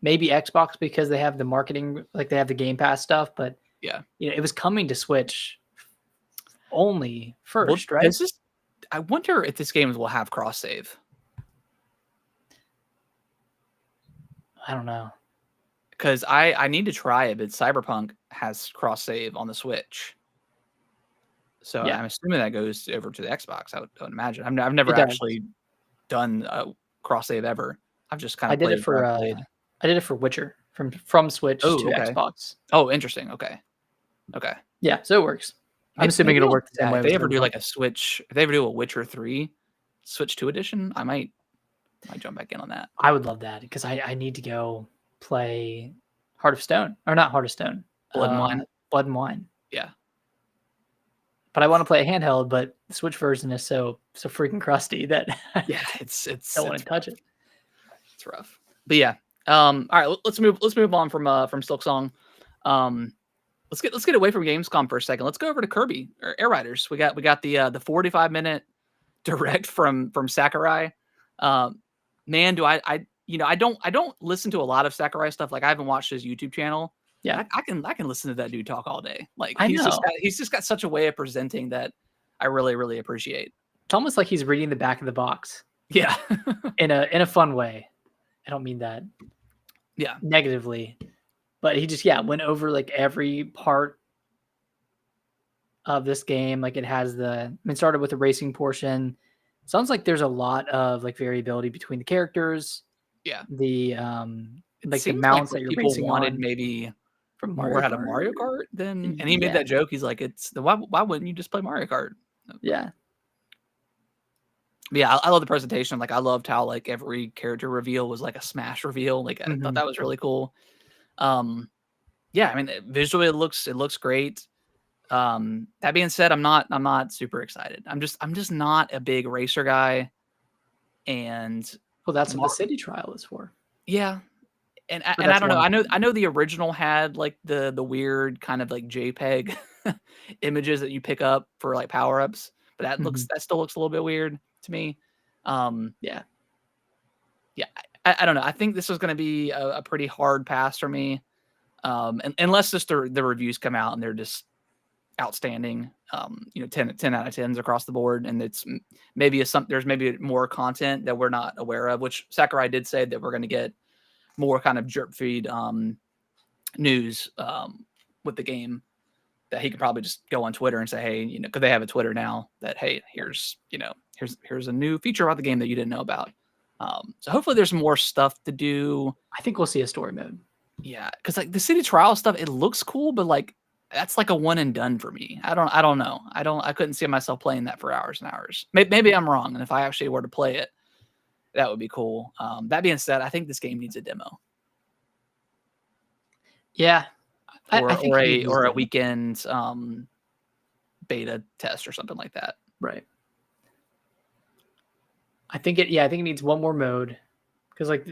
maybe Xbox because they have the marketing, like they have the Game Pass stuff, but Yeah. it was coming to Switch only Well, first, right? I wonder if this game will have cross save. I don't know. Because I need to try it, but Cyberpunk has cross save on the Switch. So Yeah, I'm assuming that goes over to the Xbox. I would imagine. I've never it does. actually done a cross save ever. I've just kind I of did it played what for I've played. I did it for Witcher from Switch Oh, to okay. Xbox. Oh, interesting. Okay. Okay. Yeah, so it works. I'm assuming Maybe it'll I'll work do the same that. way If with they ever do Cyberpunk. like a Switch, if they ever do a Witcher 3 Switch 2 edition, I might jump back in on that. I would love that because I need to go play Heart of Stone, or not Heart of Stone, Blood and Wine. Blood and Wine. Yeah. But I want to play a handheld, but the Switch version is so freaking crusty that Yeah, I it's don't want to touch it. It's rough. But yeah. All right, let's move on from Silksong. Let's get away from Gamescom for a second. Let's go over to Kirby or Air Riders. We got the 45-minute direct from Sakurai. Man, do I don't listen to a lot of Sakurai stuff. Like I haven't watched his YouTube channel. Yeah, I can listen to that dude talk all day. Like I know. he's just got such a way of presenting that I really, really appreciate. It's almost like he's reading the back of the box. Yeah. in a fun way. I don't mean that negatively, but he just went over like every part of this game. Like it has started with the racing portion. Sounds like there's a lot of like variability between the characters. Yeah. The like the Seems mounts what that you're people racing wanted on maybe from more out of Mario Kart than, and he made that joke. He's like, why wouldn't you just play Mario Kart? Yeah. Yeah, I love the presentation. Like I loved how like every character reveal was like a Smash reveal. Like I thought that was really cool. Yeah, I mean visually it looks great. That being said, I'm not super excited. I'm just not a big racer guy. And well, that's what the city trial is for. Yeah. And I don't know. I know the original had like the weird kind of like JPEG images that you pick up for like power-ups, but that still looks a little bit weird to me. Yeah. I don't know. I think this is going to be a pretty hard pass for me. And unless just the reviews come out and they're just outstanding, 10 out of 10s across the board, and it's there's maybe more content that we're not aware of, which Sakurai did say that we're going to get more kind of drip feed news with the game, that he could probably just go on Twitter and say, hey, because they have a Twitter now, that hey, here's a new feature about the game that you didn't know about. So hopefully there's more stuff to do. I think we'll see a story mode. Yeah, because like the city trial stuff, it looks cool, but like that's like a one and done for me. I don't know. I couldn't see myself playing that for hours and hours. Maybe I'm wrong, and if I actually were to play it, that would be cool. That being said, I think this game needs a demo. Yeah, I think or a weekend beta test or something like that. Right. I think it needs one more mode, because like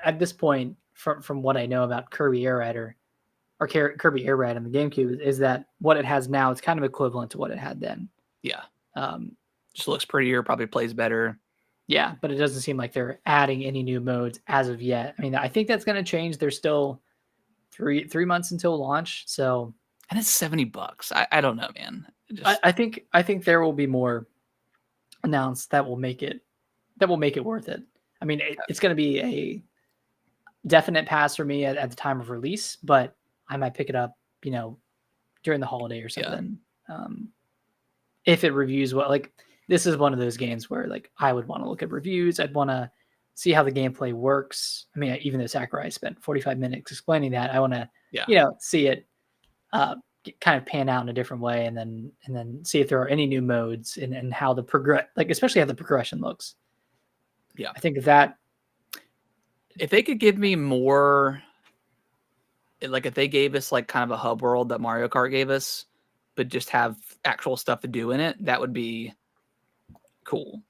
at this point, from what I know about Kirby Air Rider or Kirby Air Ride on the GameCube, is that what it has now is kind of equivalent to what it had then. Yeah. Just looks prettier, probably plays better. Yeah, but it doesn't seem like they're adding any new modes as of yet. I mean, I think that's going to change. There's still three months until launch, so, and it's $70. I don't know, man. I think there will be more announced that will make it worth it. I mean, it's going to be a definite pass for me at the time of release, but I might pick it up, during the holiday or something. Yeah. If it reviews well. Like this is one of those games where like I would want to look at reviews. I'd want to see how the gameplay works. I mean, even though Sakurai spent 45 minutes explaining that, I want to, see it kind of pan out in a different way, and then see if there are any new modes and how especially how the progression looks. Yeah, I think that if they could give me more, like if they gave us like kind of a hub world that Mario Kart gave us, but just have actual stuff to do in it, that would be cool.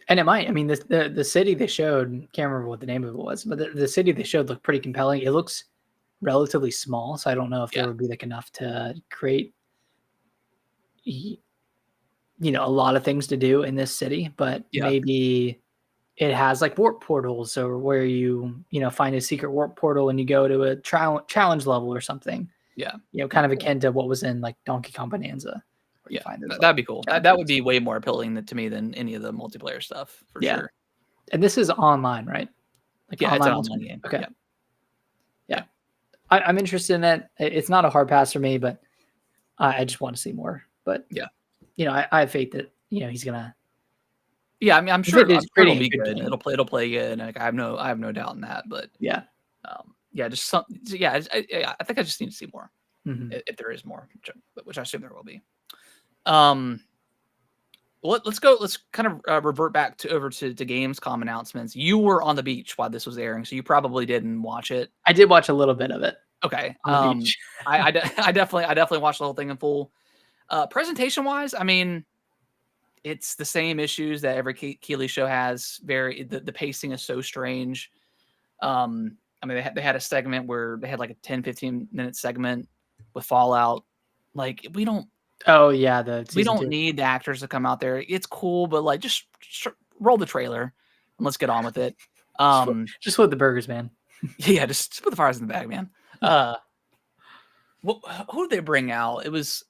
And it might. I mean, the city they showed, can't remember what the name of it was, but the city they showed looked pretty compelling. It looks relatively small, so I don't know if there would be like enough to create, a lot of things to do in this city. But maybe it has like warp portals, or where you find a secret warp portal and you go to a challenge level or something. Yeah. Kind of akin to what was in like Donkey Kong Bonanza. Where you find those, that'd be cool. That would be way more appealing to me than any of the multiplayer stuff for sure. And this is online, right? Like it's an online game. Okay. Yeah. I'm interested in it. It's not a hard pass for me, but I just want to see more. But I have faith that he's gonna. Yeah, I mean, I'm sure it'll be good. It'll play good. Like, I have no doubt in that. But just some. Yeah, I think I just need to see more, if there is more, which I assume there will be. Let's go. Let's kind of revert back over to Gamescom announcements. You were on the beach while this was airing, so you probably didn't watch it. I did watch a little bit of it. Okay. I definitely watched the whole thing in full. Presentation wise, I mean, it's the same issues that every Keighley show has. The pacing is so strange. I mean, they had a segment where they had like a 10-15 minute segment with Fallout. Like, we don't. Oh yeah, we don't need the actors to come out there. It's cool, but like, just roll the trailer and let's get on with it. Just flip the burgers, man. Yeah, just put the fires in the bag, man. Who did they bring out? It was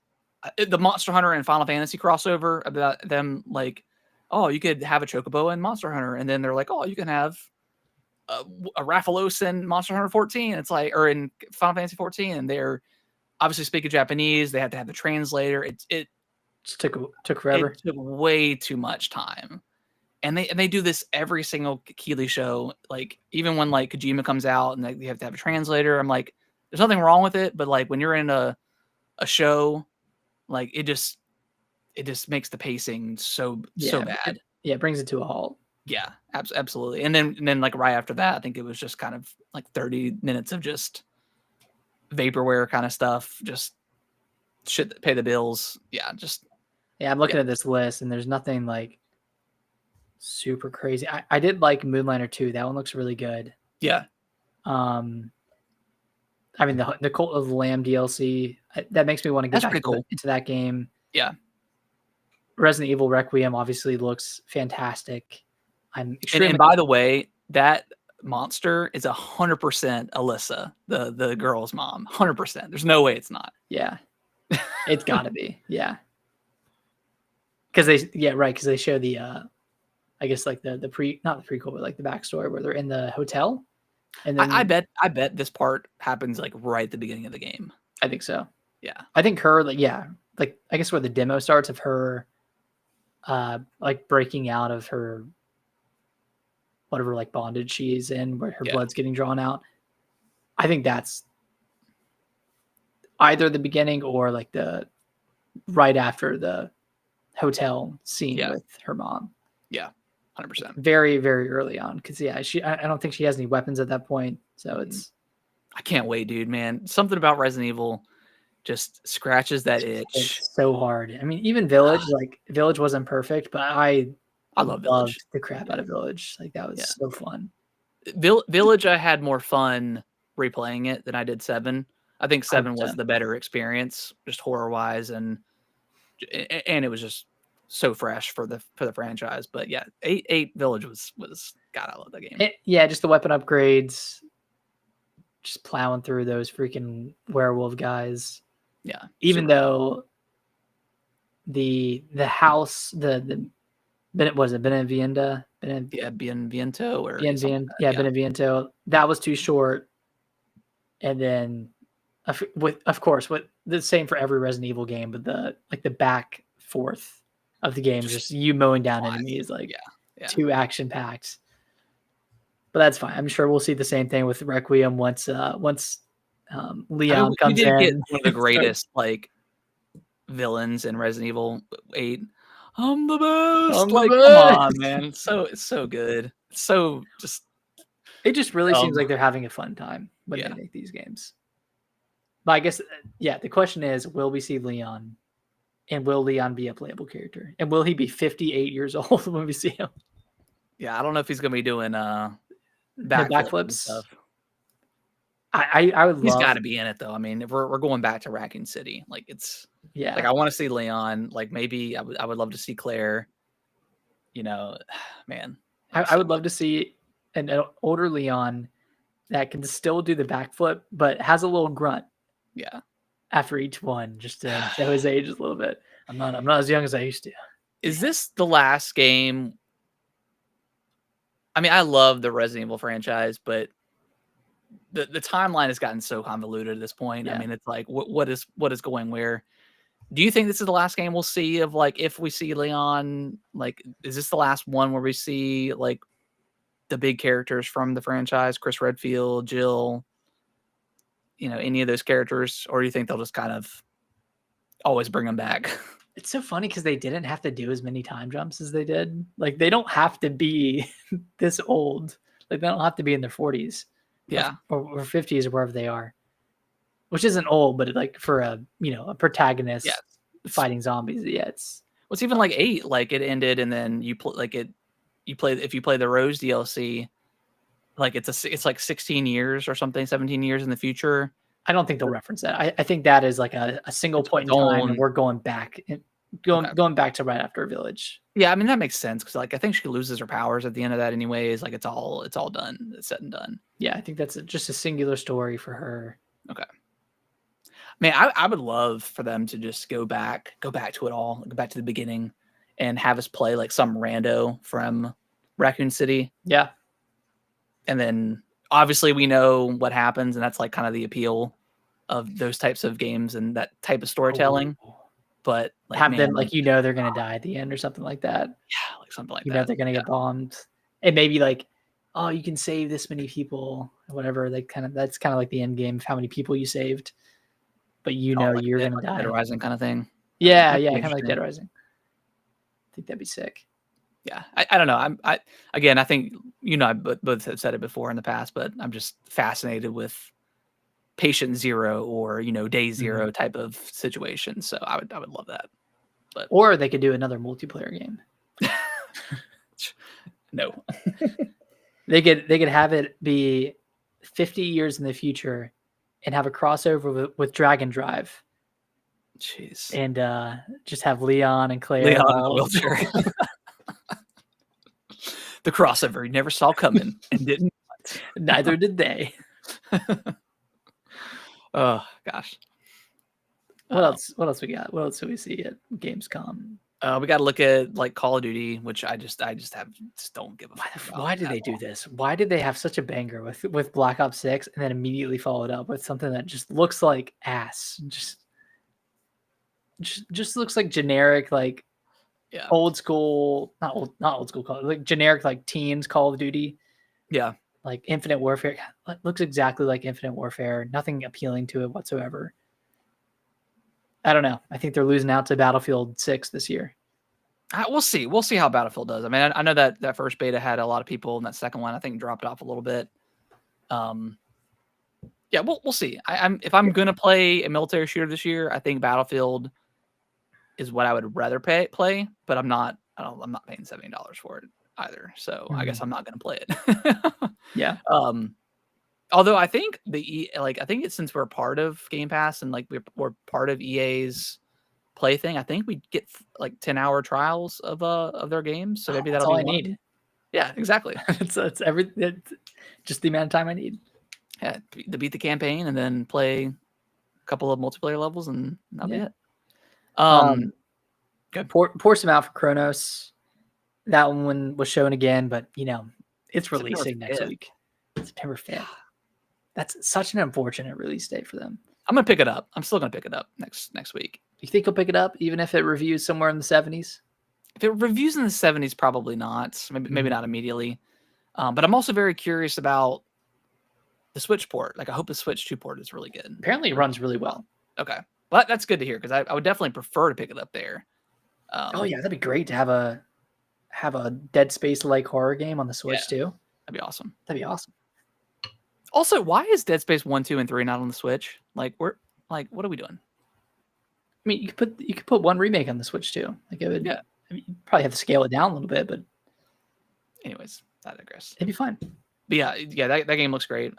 the Monster Hunter and Final Fantasy crossover about them. Like, oh, you could have a Chocobo in Monster Hunter, and then they're like, oh, you can have a Rathalos in Monster Hunter 14. It's like, or in Final Fantasy 14, and they're obviously speaking Japanese. They had to have the translator. It just took forever. It took way too much time. And they do this every single Keighley show. Like, even when like Kojima comes out and you have to have a translator, I'm like, there's nothing wrong with it, but like when you're in a show, like it just makes the pacing so bad. It brings it to a halt. Yeah, absolutely. And then like right after that, I think it was just kind of like 30 minutes of just vaporware kind of stuff, just shit that pay the bills. Yeah, I'm looking at this list and there's nothing like super crazy. I did like Moonlighter 2. That one looks really good. Yeah. I mean the Cult of the Lamb DLC, that makes me want to get back into that game. Yeah. Resident Evil Requiem obviously looks fantastic. I'm extremely and by the way, that monster is 100% Alyssa, the girl's mom. 100%. There's no way it's not. Yeah. It's gotta be. Yeah. Because they show the I guess like the not the prequel, but like the backstory where they're in the hotel. And then I bet this part happens like right at the beginning of the game. I think so. Yeah. I think her like I guess where the demo starts of her like breaking out of her whatever like bondage she's in, where her blood's getting drawn out. I think that's either the beginning or like the right after the hotel scene with her mom. Yeah. 100%. Very, very early on. Cause I don't think she has any weapons at that point. So it's, I can't wait, dude, man. Something about Resident Evil just scratches that itch. It's so hard. I mean, even Village, like Village wasn't perfect, but I loved the crap out of Village. Like that was so fun. Village, I had more fun replaying it than I did 7. I think 7 was the better experience, just horror wise, and it was just so fresh for the franchise. But yeah, 8 Village was God, I love that game. Just the weapon upgrades, just plowing through those freaking werewolf guys. Yeah, even though the house Beneviento Beneviento, that was too short. And then of course what the same for every Resident Evil game, but the back fourth of the game is just you mowing down enemies, like too action packed. But that's fine. I'm sure we'll see the same thing with Requiem once Leon comes in. Get one of the greatest like villains in Resident Evil 8. I'm the best. Come on, man. It's so good. It's so just. It just really seems like they're having a fun time when they make these games. But I guess, the question is, will we see Leon? And will Leon be a playable character? And will he be 58 years old when we see him? Yeah, I don't know if he's going to be doing backflips and stuff. I would love. He's got to be in it, though. I mean, if we're going back to Raccoon City, like it's. Yeah. Like I want to see Leon. Like maybe I would love to see Claire. You know, man. I would love to see an older Leon that can still do the backflip, but has a little grunt. Yeah. After each one, just to show his age a little bit. I'm not as young as I used to. Is this the last game? I mean, I love the Resident Evil franchise, but the timeline has gotten so convoluted at this point. Yeah. I mean, it's like what is going where? Do you think this is the last game we'll see of like if we see Leon? Like, is this the last one where we see like the big characters from the franchise, Chris Redfield, Jill, any of those characters, or do you think they'll just kind of always bring them back? It's so funny because they didn't have to do as many time jumps as they did. Like they don't have to be this old. Like they don't have to be in their 40s, Yeah, or 50s or wherever they are, which isn't old, but like for a protagonist fighting zombies, yeah, it's. Well, it's even like 8. Like it ended, and then you play if you play the Rose DLC, like it's like 16 years or something, 17 years in the future. I don't think they'll reference that. I think that is like a single point in time, and we're going back, going back to right after Village. Yeah, I mean that makes sense because like I think she loses her powers at the end of that, anyways. Like it's all done, it's said and done. Yeah, I think that's just a singular story for her. Okay. Man, I would love for them to just go back to it all, go back to the beginning, and have us play like some rando from Raccoon City. Yeah, and then obviously we know what happens, and that's like kind of the appeal of those types of games and that type of storytelling. But like, have them like they're gonna die at the end or something like that. Yeah, like something like that. You know they're gonna get bombed, and maybe like, oh, you can save this many people, whatever. Like that's kind of like the end game of how many people you saved, but you're gonna die. Dead Rising kind of thing. Yeah, kind of like Dead Rising. I think that'd be sick. Yeah, I don't know. I think I both have said it before in the past, but I'm just fascinated with Patient Zero or Day Zero type of situation. So I would love that. But or they could do another multiplayer game. No, they could have it be 50 years in the future and have a crossover with Dragon Drive. Jeez, and just have Leon and Claire. Leon in a wheelchair. The crossover you never saw coming and didn't. Neither did they. Oh gosh. What else we got? What else do we see at Gamescom? We got to look at like Call of Duty, which I just don't give a fuck. Why did they do this? Why did they have such a banger with Black Ops 6 and then immediately follow it up with something that just looks like ass? Just looks like generic, like old school, not old school Call, like generic like teens Call of Duty. Yeah. Like Infinite Warfare. It looks exactly like Infinite Warfare. Nothing appealing to it whatsoever. I don't know. I think they're losing out to Battlefield 6 this year. We'll see. We'll see how Battlefield does. I mean, I know that first beta had a lot of people, and that second one I think dropped off a little bit. Yeah, we'll see. If I'm gonna play a military shooter this year, I think Battlefield is what I would rather play. But I'm not paying $70 for it either. So I guess I'm not gonna play it. Yeah. Although I think I think it's since we're part of Game Pass and like we're part of EA's play thing, I think we get like 10-hour trials of their games. So maybe that'll be all I need. Yeah, exactly. it's just the amount of time I need. Yeah, to beat the campaign and then play a couple of multiplayer levels and that'll be it. Good. Pour some out for Chronos. That one was shown again, but it's releasing next week. September 5th. That's such an unfortunate release date for them. I'm gonna pick it up. I'm still gonna pick it up next week. You think you'll pick it up even if it reviews somewhere in the 70s? If it reviews in the 70s, probably not. Maybe not immediately. But I'm also very curious about the Switch port. Like I hope the Switch 2 port is really good. Apparently it runs really well. Okay. Well, that's good to hear because I would definitely prefer to pick it up there. Oh yeah, that'd be great to have a Dead Space like horror game on the Switch too. That'd be awesome. That'd be awesome. Also, why is Dead Space 1, 2, and 3 not on the Switch? Like what are we doing? I mean, you could put one remake on the Switch too. Like it would. Yeah. I mean, you probably have to scale it down a little bit, but anyways, I digress. It'd be fine. But yeah, that game looks great.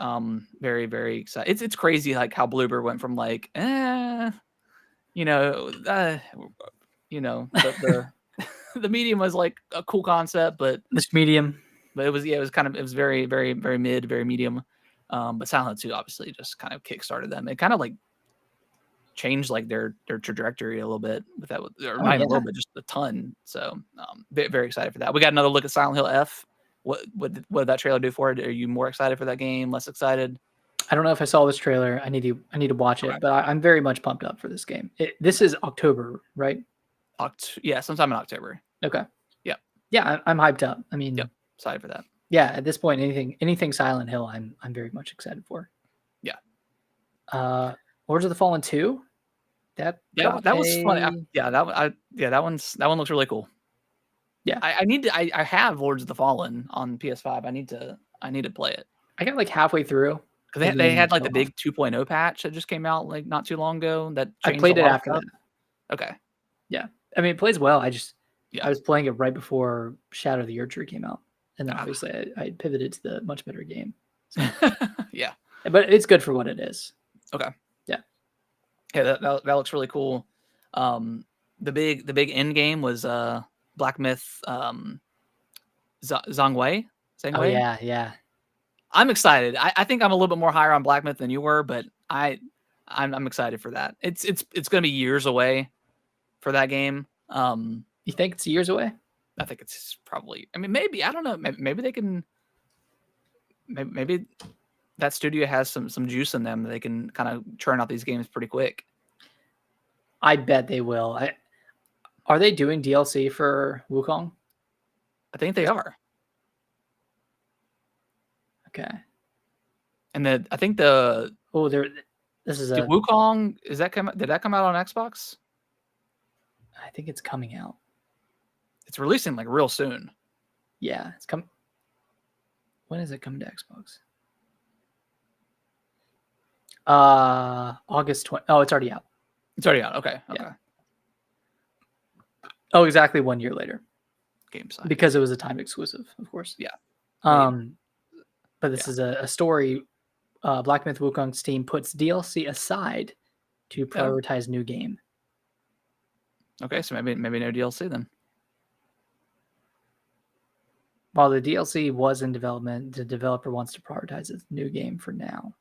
Very, very excited. It's crazy like how Bloober went from like, the the medium was like a cool concept, but this medium. But it was it was very very mid, very medium. But Silent Hill 2 obviously just kind of kickstarted them. It kind of like changed like their trajectory a little bit with that, or not even a little bit, just a ton. So very excited for that. We got another look at Silent Hill F. What did that trailer do for it? Are you more excited for that game? Less excited? I don't know if I saw this trailer. I need to watch it, but I'm very much pumped up for this game. This is October, right? Yeah, sometime in October. Okay. Yeah. Yeah, I'm hyped up. I mean, yep, excited for that. Yeah, at this point, anything Silent Hill, I'm very much excited for. Yeah. Lords of the Fallen 2. That was fun. That one looks really cool. Yeah. I have Lords of the Fallen on PS5. I need to play it. I got like halfway through. Because they had like the big 2.0 patch that just came out like not too long ago. That I played it after that. Okay. Yeah. I mean, it plays well. I was playing it right before Shadow of the Erdtree came out. And then obviously I pivoted to the much better game. So. Yeah. But it's good for what it is. Okay. Yeah. Yeah, that looks really cool. The big end game was Black Myth Zhongwei. Oh yeah. I'm excited. I think I'm a little bit more higher on Black Myth than you were, but I'm excited for that. It's going to be years away for that game. You think it's years away? I think it's probably. I mean, maybe I don't know. Maybe they can. Maybe that studio has some juice in them. They can kind of churn out these games pretty quick. I bet they will. Are they doing DLC for Wukong? I think they are. Okay. And I think this is Wukong. Did that come out on Xbox? I think it's coming out. It's releasing like real soon. Yeah, it's coming. When is it coming to Xbox? August 20. Oh, it's already out. It's already out. Okay. Yeah. Oh, exactly 1 year later. Game side. Because it was a time exclusive, of course. Yeah. But this is a story. Black Myth Wukong's team puts DLC aside to prioritize new game. Okay, so maybe no DLC then. While the DLC was in development, the developer wants to prioritize its new game for now.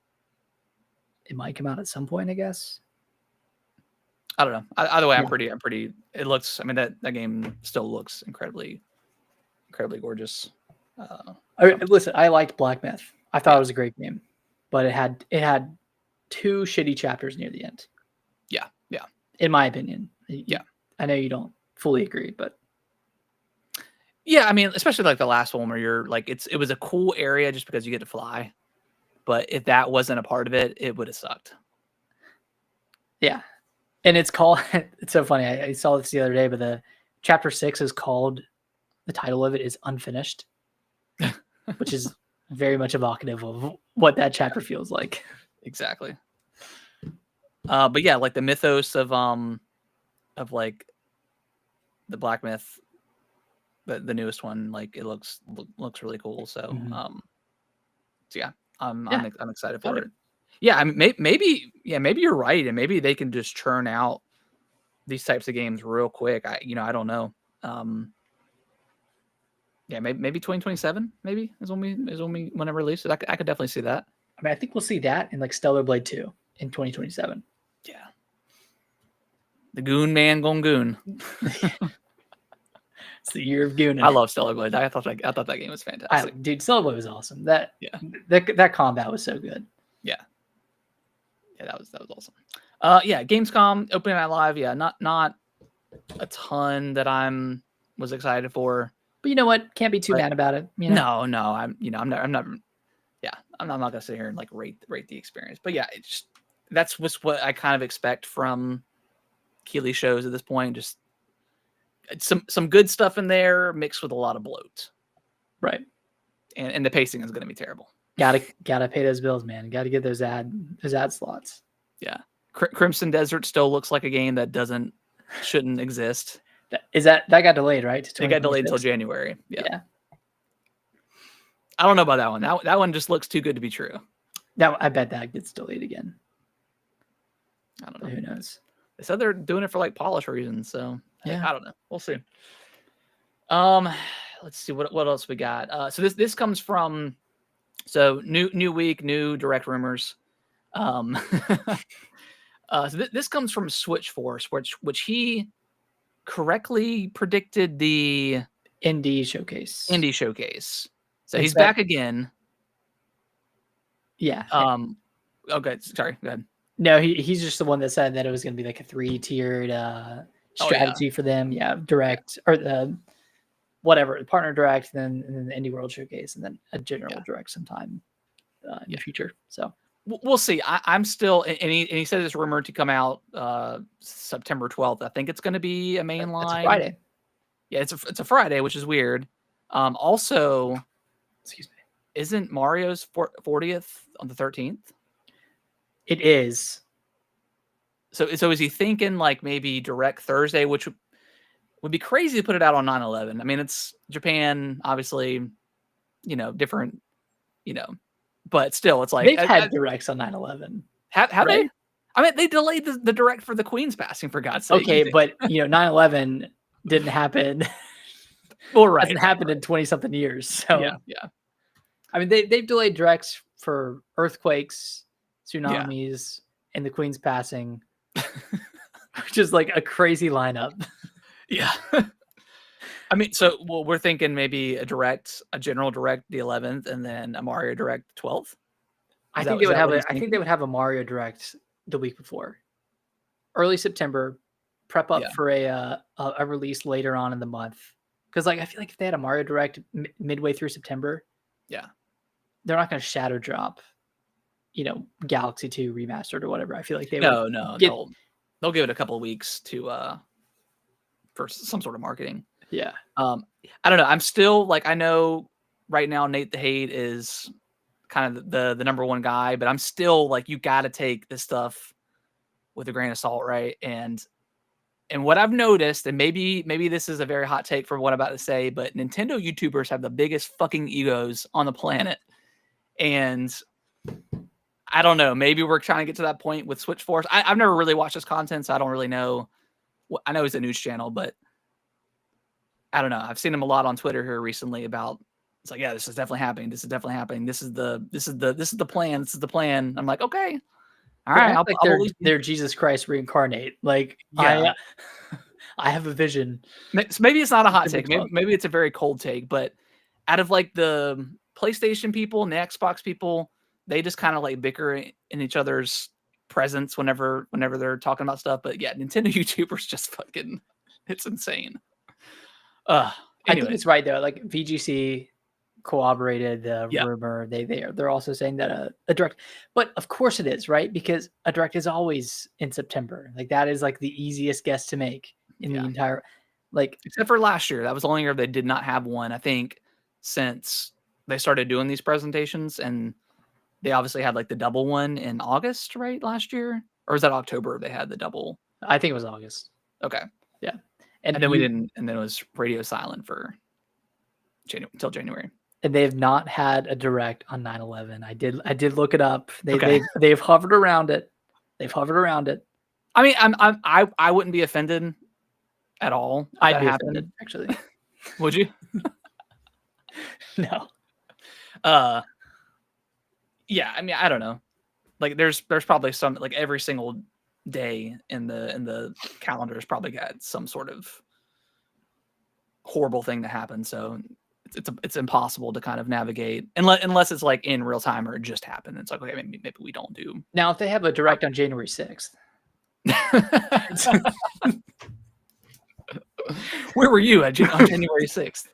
It might come out at some point, I guess. I don't know. Either way, I'm pretty. It looks. I mean, that game still looks incredibly gorgeous. Listen, I liked Black Myth. I thought it was a great game, but it had 2 shitty chapters near the end. Yeah. In my opinion. Yeah. I know you don't fully agree, but. Yeah, I mean, especially like the last one where you're like, it was a cool area just because you get to fly, but if that wasn't a part of it, it would have sucked. Yeah, and it's called. It's so funny. I saw this the other day, but the chapter 6 is called. The title of it is Unfinished, which is very much evocative of what that chapter feels like. Exactly. But yeah, like the mythos of like the Black Myth. The newest one, like it looks really cool. So, so yeah, I'm excited for it. Yeah, I mean, maybe you're right, and maybe they can just churn out these types of games real quick. I don't know. Yeah, maybe 2027. Maybe is when when it releases. I could definitely see that. I mean, I think we'll see that in like Stellar Blade 2 in 2027. Yeah, the Goon Man gone goon. It's the year of Goonin. I love Stellar Blade. I thought that game was fantastic. Dude, Stellar Blade was awesome. That combat was so good. Yeah, that was awesome. Yeah, Gamescom opening night live. Yeah, not a ton that was excited for. But you know what? Can't be too mad about it. You know? No. I'm not. Yeah, I'm not gonna sit here and like rate the experience. But yeah, that's what I kind of expect from Keighley shows at this point. Just some good stuff in there mixed with a lot of bloat. Right. And the pacing is going to be terrible. Gotta pay those bills, man. Gotta get those ad slots. Yeah. Crimson Desert still looks like a game that shouldn't exist. That got delayed, right? It got delayed until January. Yeah. I don't know about that one. That one just looks too good to be true. Now I bet that gets delayed again. I don't know. But who knows? They said they're doing it for like polish reasons, so yeah. I don't know. We'll see. let's see what else we got. So this comes from new week, new direct rumors. So this comes from Switch Force, which he correctly predicted the Indie showcase. So he's back again. Yeah. Okay. Sorry. Go ahead. No, he's just the one that said that it was going to be like a 3-tiered strategy for them. Yeah, direct or the whatever partner direct, and then the Indie World Showcase, and then a general direct sometime in the future. So we'll see. I'm still, and he said it's rumored to come out September 12th. I think it's going to be a mainline. It's a Friday. Yeah, it's a Friday, which is weird. Also, excuse me, isn't Mario's 40th on the 13th? It is. So is he thinking like maybe direct Thursday, which would be crazy to put it out on 9/11? I mean, it's Japan, obviously, different, but still, it's like they've had directs on 9/11. Have right? They? I mean, they delayed the direct for the Queen's passing, for God's sake. Okay, but 9/11 didn't happen. Well, right, hasn't happened in 20-something years. So yeah. I mean, they've delayed directs for earthquakes, tsunamis, and the Queen's passing, which is like a crazy lineup. Yeah. I mean, so we're thinking maybe a general direct the 11th, and then a Mario direct the 12th. I think they would have a Mario direct the week before, early September, prep up for a release later on in the month. Because I feel like if they had a Mario direct midway through September, they're not going to shadow drop, Galaxy 2 remastered or whatever. I feel like they'll give it a couple of weeks to for some sort of marketing. Yeah. I don't know. I'm still I know right now Nate the Hate is kind of the number one guy, but I'm still you got to take this stuff with a grain of salt, right? And what I've noticed, and maybe this is a very hot take for what I'm about to say, but Nintendo YouTubers have the biggest fucking egos on the planet. And I don't know, maybe we're trying to get to that point with Switch Force. I've never really watched his content, so I don't really know. I know he's a news channel, but I don't know. I've seen him a lot on Twitter here recently about, it's like, yeah, this is definitely happening. This is definitely happening. This is the plan. This is the plan. I'm like, okay. All right, they're Jesus Christ reincarnate. I have a vision. Maybe it's not a hot take. Maybe it's a very cold take. But out of the PlayStation people and the Xbox people, they just kind of bicker in each other's presence whenever they're talking about stuff. But yeah, Nintendo YouTubers just fucking, it's insane. I think it's right though. VGC corroborated the rumor. They're also saying that a direct, but of course it is, right? Because a direct is always in September. That is the easiest guess to make in the entire, except for last year. That was the only year they did not have one, I think, since they started doing these presentations. And they obviously had the double one in August, right? Last year, or was that October? They had the double. I think it was August. Okay. Yeah. And then we didn't, and then it was radio silent for until January. And they have not had a direct on 9/11. I did look it up. They've hovered around it. I mean, I wouldn't be offended at all. I'd be offended, actually. Would you? No. Yeah. I mean, I don't know. There's probably some every single day in the calendar has probably got some sort of horrible thing to happen. So it's impossible to kind of navigate unless it's in real time or it just happened. It's okay, maybe we don't do. Now, if they have a direct on January 6th, where were you on January 6th?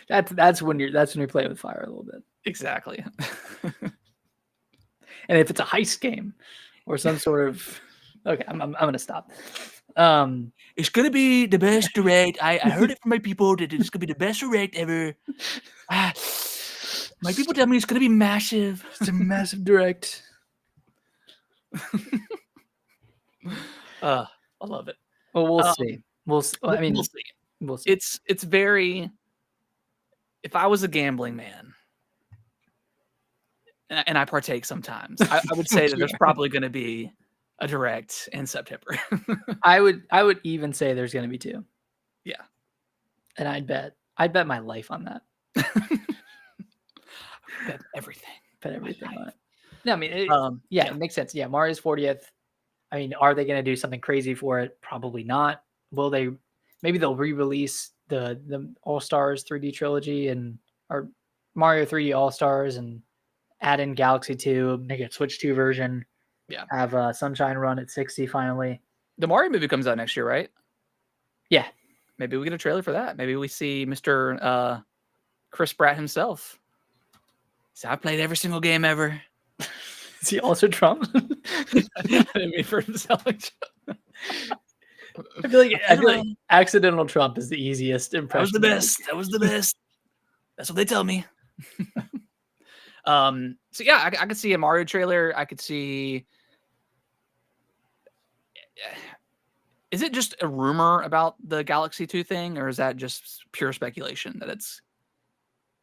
That's when you're playing with fire a little bit. Exactly. And if it's a heist game or some sort of, okay, I'm gonna stop. It's gonna be the best direct. I heard it from my people that it's gonna be the best direct ever. My people tell me it's gonna be massive. It's a massive direct. I love it. Well, we'll see. We'll see. We'll see. It's very. If I was a gambling man, and I partake sometimes, I would say that there's probably going to be a direct in September. I would even say there's going to be 2. Yeah. And I'd bet I'd bet my life on that. Bet everything. Bet everything on it. No, I mean, it makes sense. Yeah, Mario's 40th. I mean, are they going to do something crazy for it? Probably not. Will they? Maybe they'll re-release the All Stars 3D trilogy or Mario 3D All Stars and add in Galaxy 2, make a Switch 2 version. Yeah. Have Sunshine run at 60 finally. The Mario movie comes out next year, right? Yeah. Maybe we get a trailer for that. Maybe we see Mr. Chris Pratt himself. So I played every single game ever. Is he also Trump? I didn't mean for him to sound like Trump. I feel like accidental Trump is the easiest impression. That was the best. That was the best. That's what they tell me. So yeah, I could see a Mario trailer. I could see. Is it just a rumor about the Galaxy 2 thing, or is that just pure speculation that it's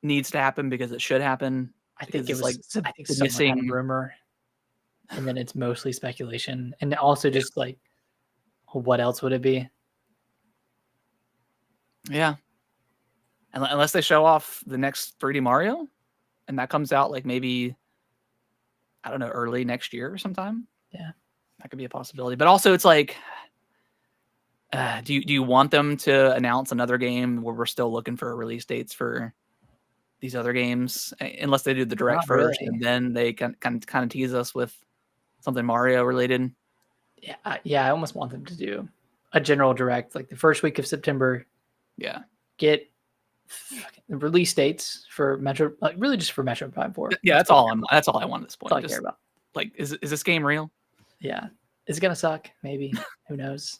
needs to happen because it should happen? I think it was like some kind of rumor, and then it's mostly speculation, and also just like, what else would it be? Yeah, unless they show off the next 3D Mario, and that comes out like maybe, I don't know, early next year or sometime. Yeah, that could be a possibility. But also, it's like, do you want them to announce another game where we're still looking for release dates for these other games, unless they do the direct first, and then they can kind of tease us with something Mario related? Yeah, I almost want them to do a general direct, like the first week of September. Yeah, get release dates for Metro, like really just for Metro Prime 4. Yeah, that's all I want at this point. That's all I care about. Like, is this game real? Yeah, is it gonna suck? Maybe. Who knows?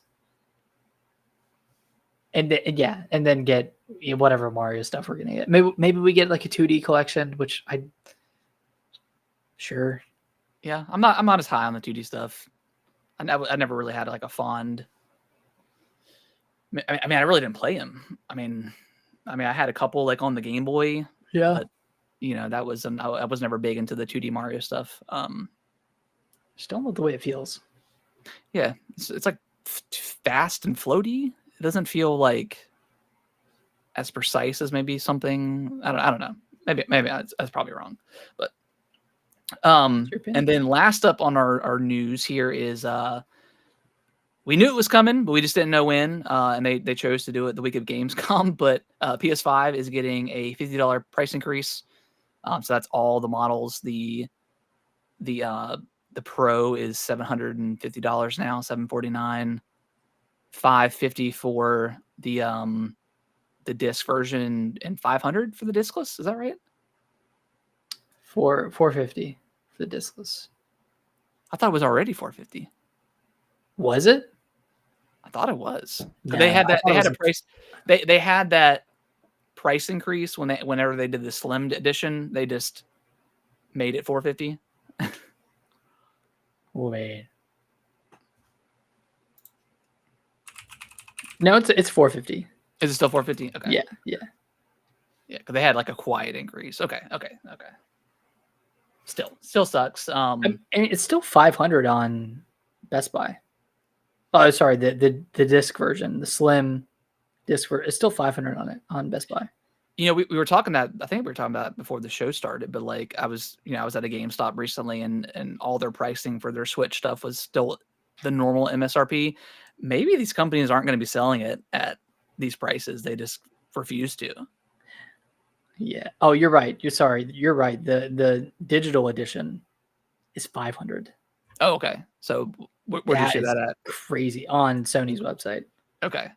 And then get whatever Mario stuff we're gonna get. Maybe we get like a 2D collection, which sure. Yeah, I'm not as high on the 2D stuff. I never really had like a fond. I mean, I really didn't play him. I mean, I had a couple like on the Game Boy. Yeah. But, that was I was never big into the 2D Mario stuff. Just don't love the way it feels. Yeah, it's like fast and floaty. It doesn't feel like as precise as maybe something. I don't know. Maybe that's probably wrong. But and then last up on our news here is we knew it was coming, but we just didn't know when. And they chose to do it the week of Gamescom. But PS5 is getting a $50 price increase. So that's all the models. The Pro is $750 now, $749, $550 for the disc version, and $500 for the discless. Is that right? $450 for the discless. I thought it was already $450. Was it? I thought it was. No, they had that. They had a price. They had that price increase whenever they did the slim edition. They just made it $450. Wait. No, it's $450. Is it still $450? Okay. Yeah. Because they had like a quiet increase. Okay. Still sucks. I mean, it's still $500 on Best Buy. Oh, sorry, the disc version, the slim disc version, it's still $500 on it on Best Buy. We were talking that, I think we were talking about it before the show started, but like I was at a GameStop recently, and all their pricing for their Switch stuff was still the normal MSRP. Maybe these companies aren't going to be selling it at these prices. They just refuse to. Yeah. Oh, you're right. You're right. The digital edition is $500. Oh, okay. So where'd you see that at? Crazy on Sony's website. Okay.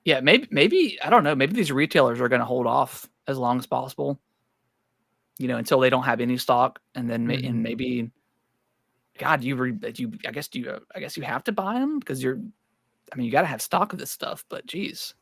Yeah, maybe I don't know. Maybe these retailers are going to hold off as long as possible, until they don't have any stock, and then and maybe, God, I guess you have to buy them because you got to have stock of this stuff. But geez,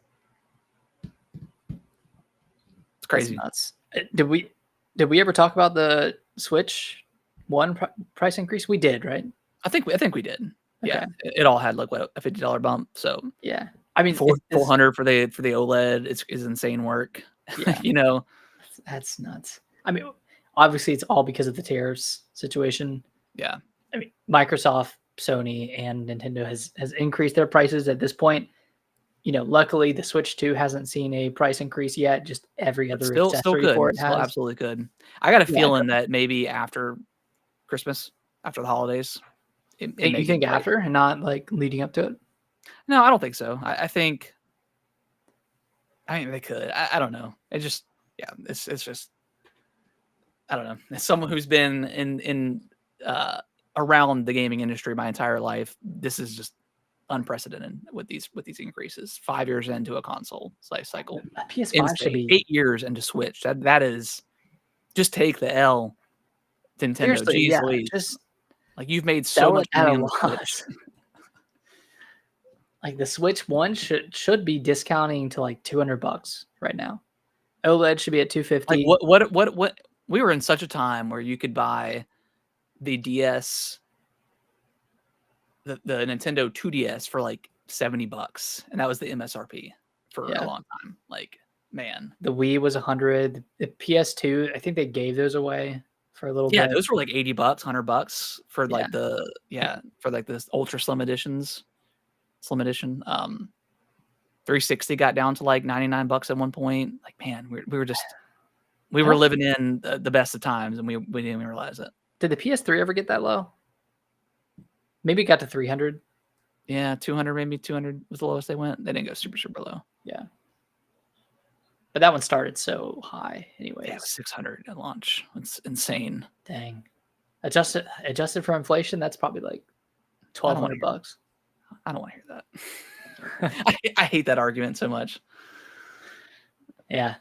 it's crazy. That's nuts. Did we ever talk about the Switch One price increase? We did, right? I think we did. Okay. Yeah, it all had like a $50 bump. So yeah. I mean, $400 for the OLED is insane work. Yeah. That's nuts. I mean, obviously it's all because of the tariffs situation. Yeah. I mean, Microsoft, Sony, and Nintendo has increased their prices at this point. luckily the Switch 2 hasn't seen a price increase yet. Just every But other still accessory for could. it Still has. absolutely could. I got a Yeah, feeling that maybe after Christmas, after the holidays, it may you get think priced. after and not like leading up to it? No, I don't think so. I think. I mean, they could. I don't know. It's just. I don't know. As someone who's been in around the gaming industry my entire life, this is just unprecedented with these increases. 5 years into a console life cycle, A PS5 should insane. be 8 years into Switch. That is just take the L, Nintendo. seriously, Jeez yeah, Louise. just Like you've made so sell it much at a money on the loss. Switch. Like the Switch 1 should be discounting to like $200 right now. OLED should be at Like 250. what we were in such a time where you could buy the DS, the Nintendo 2DS for like $70, and that was the MSRP for a Yeah. long time. Like, man. The Wii was 100. The PS2, I think they gave those away for a little Yeah, bit. those were like $80, $100 for Yeah. like for like this ultra slim editions, slim edition. 360 got down to like $99 at one point. Like, man, we I were don't living in the best of times, and we didn't even realize it. Did the PS3 ever get that low? Maybe it got to 300. Yeah, 200, maybe 200 was the lowest they went. They didn't go super, super low. Yeah. But that one started so high anyways. Yeah, it was 600 at launch. It's insane. Dang. Adjusted for inflation, that's probably like $1,200. I don't want to hear that. I hate that argument so much. Yeah.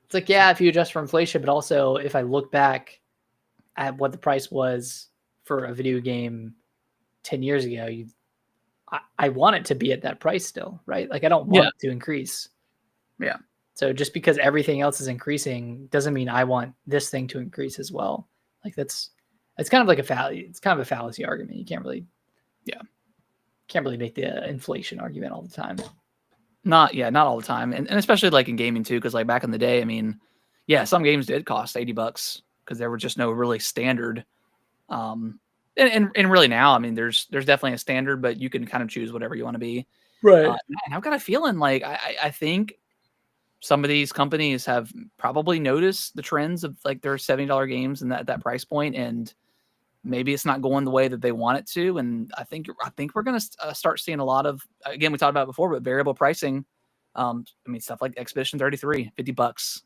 It's like, yeah, if you adjust for inflation, but also if I look back at what the price was for a video game 10 years ago, I want it to be at that price still, right? Like I don't want it to increase. Yeah. So just because everything else is increasing doesn't mean I want this thing to increase as well. Like it's kind of like it's kind of a fallacy argument. You can't really make the inflation argument all the time. Not all the time. And especially like in gaming too, because like back in the day, I mean, yeah, some games did cost $80 because there were just no really standard. And really now, I mean, there's definitely a standard, but you can kind of choose whatever you want to be. Right. And I've got a feeling like I think some of these companies have probably noticed the trends of like their $70 games and that price point, and maybe it's not going the way that they want it to. And I think we're going to start seeing a lot of, again, we talked about it before, but variable pricing. I mean, stuff like Expedition 33, $50,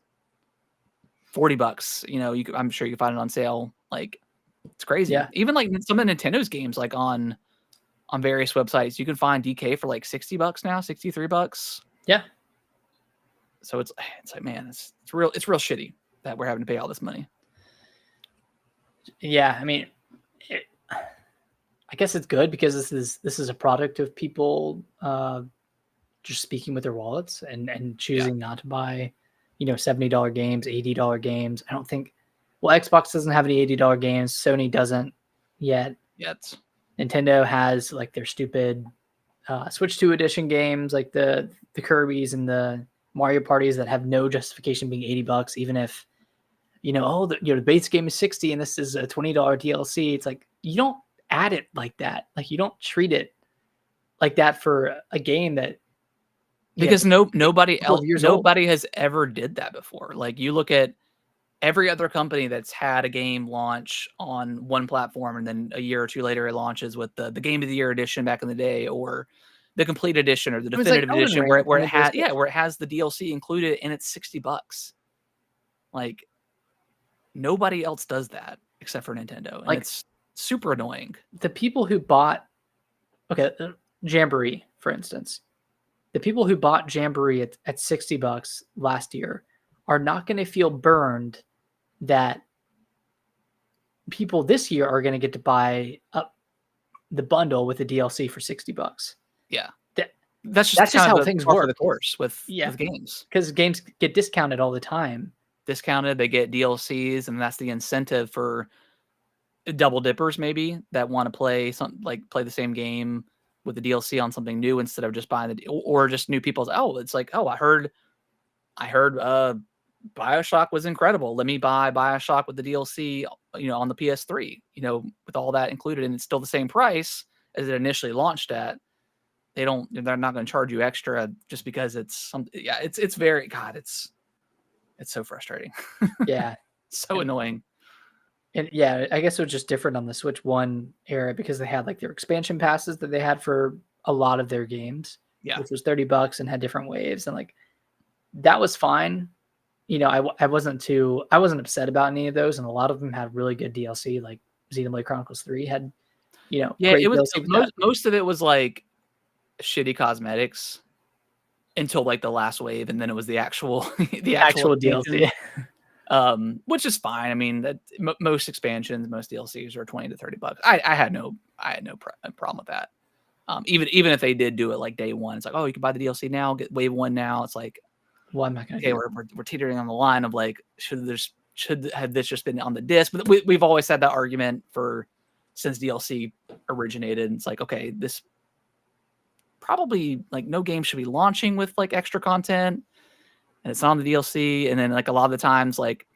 $40. You know, I'm sure you can find it on sale. Like, it's crazy. Yeah. Even like some of Nintendo's games, like on various websites, you can find DK for like $60 now, $63. Yeah. So it's like, man, it's real shitty that we're having to pay all this money. Yeah, I mean, I guess it's good because this is a product of people just speaking with their wallets and choosing not to buy, $70 games, $80 games. I don't think. Well, Xbox doesn't have any $80 games. Sony doesn't yet. Nintendo has like their stupid Switch 2 edition games, like the Kirby's and the Mario parties that have no justification being $80, even if the base game is 60 and this is a $20 DLC. It's like you don't add it like that. Like you don't treat it like that for a game that because nobody has ever did that before. Like you look at every other company that's had a game launch on one platform and then a year or two later it launches with the Game of the Year edition back in the day, or the complete edition, or the definitive edition where it has the DLC included and it's $60. Like nobody else does that except for Nintendo, and it's super annoying. The people who bought Jamboree, for instance, the people who bought Jamboree at $60 last year are not going to feel burned that people this year are going to get to buy up the bundle with the DLC for $60. Yeah. That's just how things work. The course with games, because games get discounted all the time. They get DLCs, and that's the incentive for double dippers maybe that want to play the same game with the DLC on something new instead of just buying or just new people's. It's like, I heard BioShock was incredible. Let me buy BioShock with the DLC, on the PS3, with all that included, and it's still the same price as it initially launched at. they're not going to charge you extra just because it's something. Yeah, it's very it's so frustrating. Yeah, So annoying. and yeah, I guess it was just different on the Switch 1 era because they had like their expansion passes that they had for a lot of their games, Yeah. which was $30 and had different waves, and like that was fine. You know, I wasn't upset about any of those, and a lot of them had really good DLC. Like Xenoblade Chronicles 3 had, Yeah, it great was DLC with that. most of it was like shitty cosmetics until like the last wave, and then it was the actual the actual Actual expansion. DLC. Which is fine. I mean, that most expansions, most DLCs are $20 to $30. I had no problem with that. Even if they did do it like day one, it's like, oh, you can buy the DLC now, get wave 1 now. It's like, Well, I'm not gonna okay, do we're teetering on the line of like, should have this just been on the disc? But we've always had that argument since DLC originated. It's like, okay, this probably like no game should be launching with like extra content, and it's not on the DLC. And then like a lot of the times, like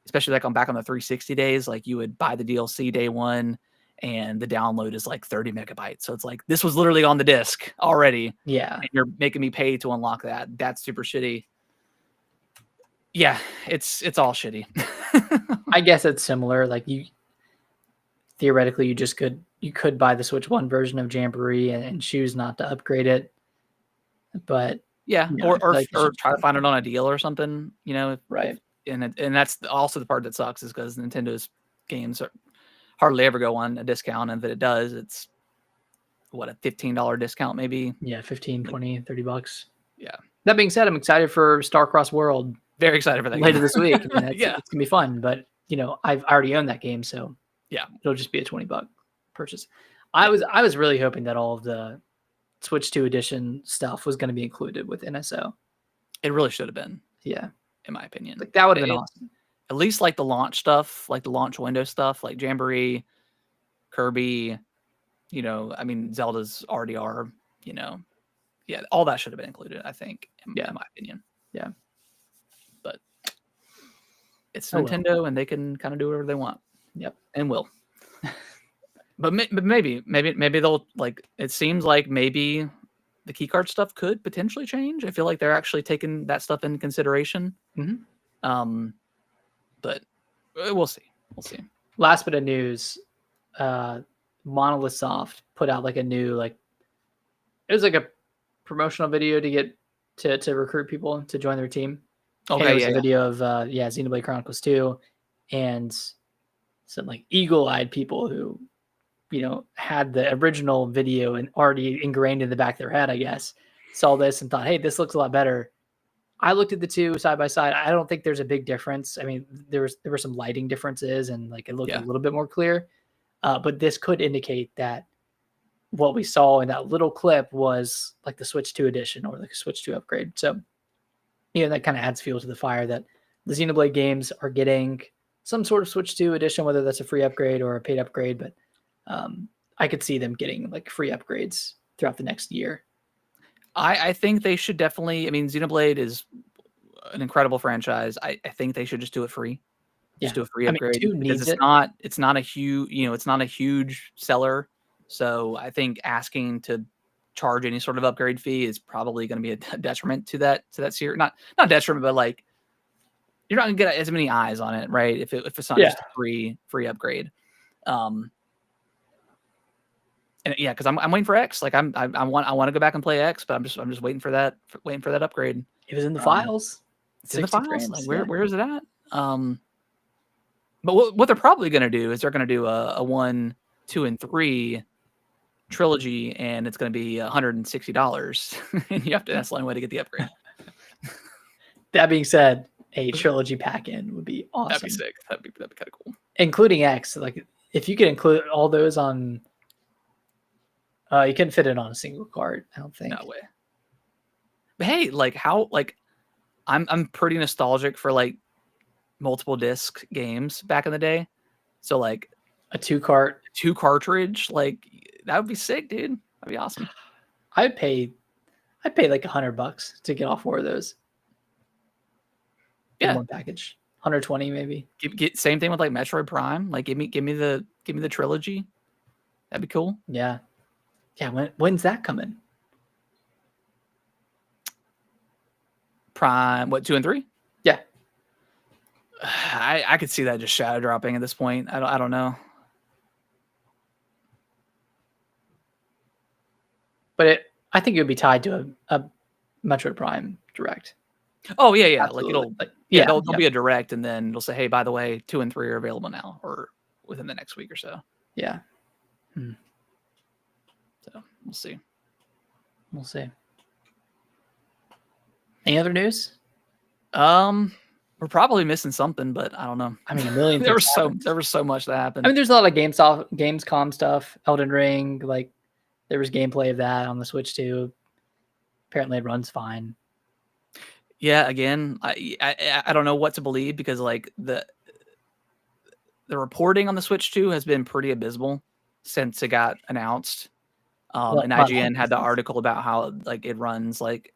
especially like back on the 360 days, like you would buy the DLC day one, and the download is like 30 megabytes. So it's like this was literally on the disc already, Yeah. and you're making me pay to unlock that. That's super shitty. Yeah, it's all shitty. I guess it's similar. Like theoretically, you could buy the Switch 1 version of Jamboree and choose not to upgrade it, but Yeah, I feel like you or should try to just- find it on a deal or something. right. And that's also the part that sucks is because Nintendo's games hardly ever go on a discount, and if it does, it's what, a $15 discount maybe. Yeah, 15, 20, $30. Yeah, That being said, I'm excited for Starcross World very excited for that later game. this week. I mean, Yeah, it's gonna be fun, but I've already owned that game, so yeah, it'll just be a $20 purchase. I was really hoping that all of the Switch 2 edition stuff was going to be included with NSO. it really should have been, Yeah, in my opinion. like that would have been awesome. At least like the launch stuff, like the launch window stuff, like Jamboree, Kirby. I mean, Zelda's RDR. Yeah, all that should have been included, I think, in my opinion. Yeah. But it's Oh, Nintendo, well. and they can kind of do whatever they want. Yep. And will. but maybe they'll, like, it seems like maybe the keycard stuff could potentially change. I feel like they're actually taking that stuff into consideration. Mm-hmm. But we'll see. We'll see. Last bit of news, Monolith Soft put out like a new, like, it was like a promotional video to get to recruit people to join their team. Okay, and it was yeah, a video of Xenoblade Chronicles 2 and some like eagle-eyed people who had the original video and already ingrained in the back of their head, I guess, saw this and thought, hey, this looks a lot better. I looked at the two side by side. I don't think there's a big difference. I mean, there were some lighting differences and like it looked a little bit more clear. But this could indicate that what we saw in that little clip was like the Switch 2 edition or like a Switch 2 upgrade. So, that kind of adds fuel to the fire that the Xenoblade games are getting some sort of Switch 2 edition, whether that's a free upgrade or a paid upgrade. But I could see them getting like free upgrades throughout the next year. I think they should definitely. I mean, Xenoblade is an incredible franchise. I think they should just do it free. Just do a free upgrade, because it's not a huge, it's not a huge seller. So I think asking to charge any sort of upgrade fee is probably going to be a detriment to that series. Not detriment, but like you're not going to get as many eyes on it, right? If it's not just a free upgrade. And yeah, because I'm waiting for X. Like I want to go back and play X, but I'm just waiting for that upgrade. It was in the files. It's in the files. Like where is it at? But what they're probably going to do is they're going to do a 1, 2, and 3 trilogy, and it's going to be $160, and you have to. That's the only way to get the upgrade. That being said, a trilogy pack-in would be awesome. That'd be sick. That'd be kind of cool. Including X, like if you could include all those on, you couldn't fit it on a single card. I don't think. No way. But hey, like I'm pretty nostalgic for like multiple disc games back in the day. So like a 2 cartridge, like that would be sick, dude. That'd be awesome. I'd pay like $100 to get all 4 of those. Yeah, in one package, 120 maybe. Get same thing with like Metroid Prime. Like give me the trilogy. That'd be cool. Yeah. When's that coming? Prime, what, 2 and 3? Yeah. I could see that just shadow dropping at this point. I don't know. But I think it would be tied to a Metroid Prime Direct. Oh yeah, yeah. Absolutely. Like it'll, Like, yeah, there'll be a direct, and then it'll say, hey, by the way, 2 and 3 are available now, or within the next week or so. Yeah. So we'll see. We'll see. Any other news? We're probably missing something, but I don't know. I mean, a million. there was so much that happened. I mean, there's a lot of Gamescom stuff. Elden Ring, like there was gameplay of that on the Switch too. Apparently, it runs fine. Yeah, again, I don't know what to believe, because like the reporting on the Switch 2 has been pretty abysmal since it got announced. And IGN had the article about how like it runs like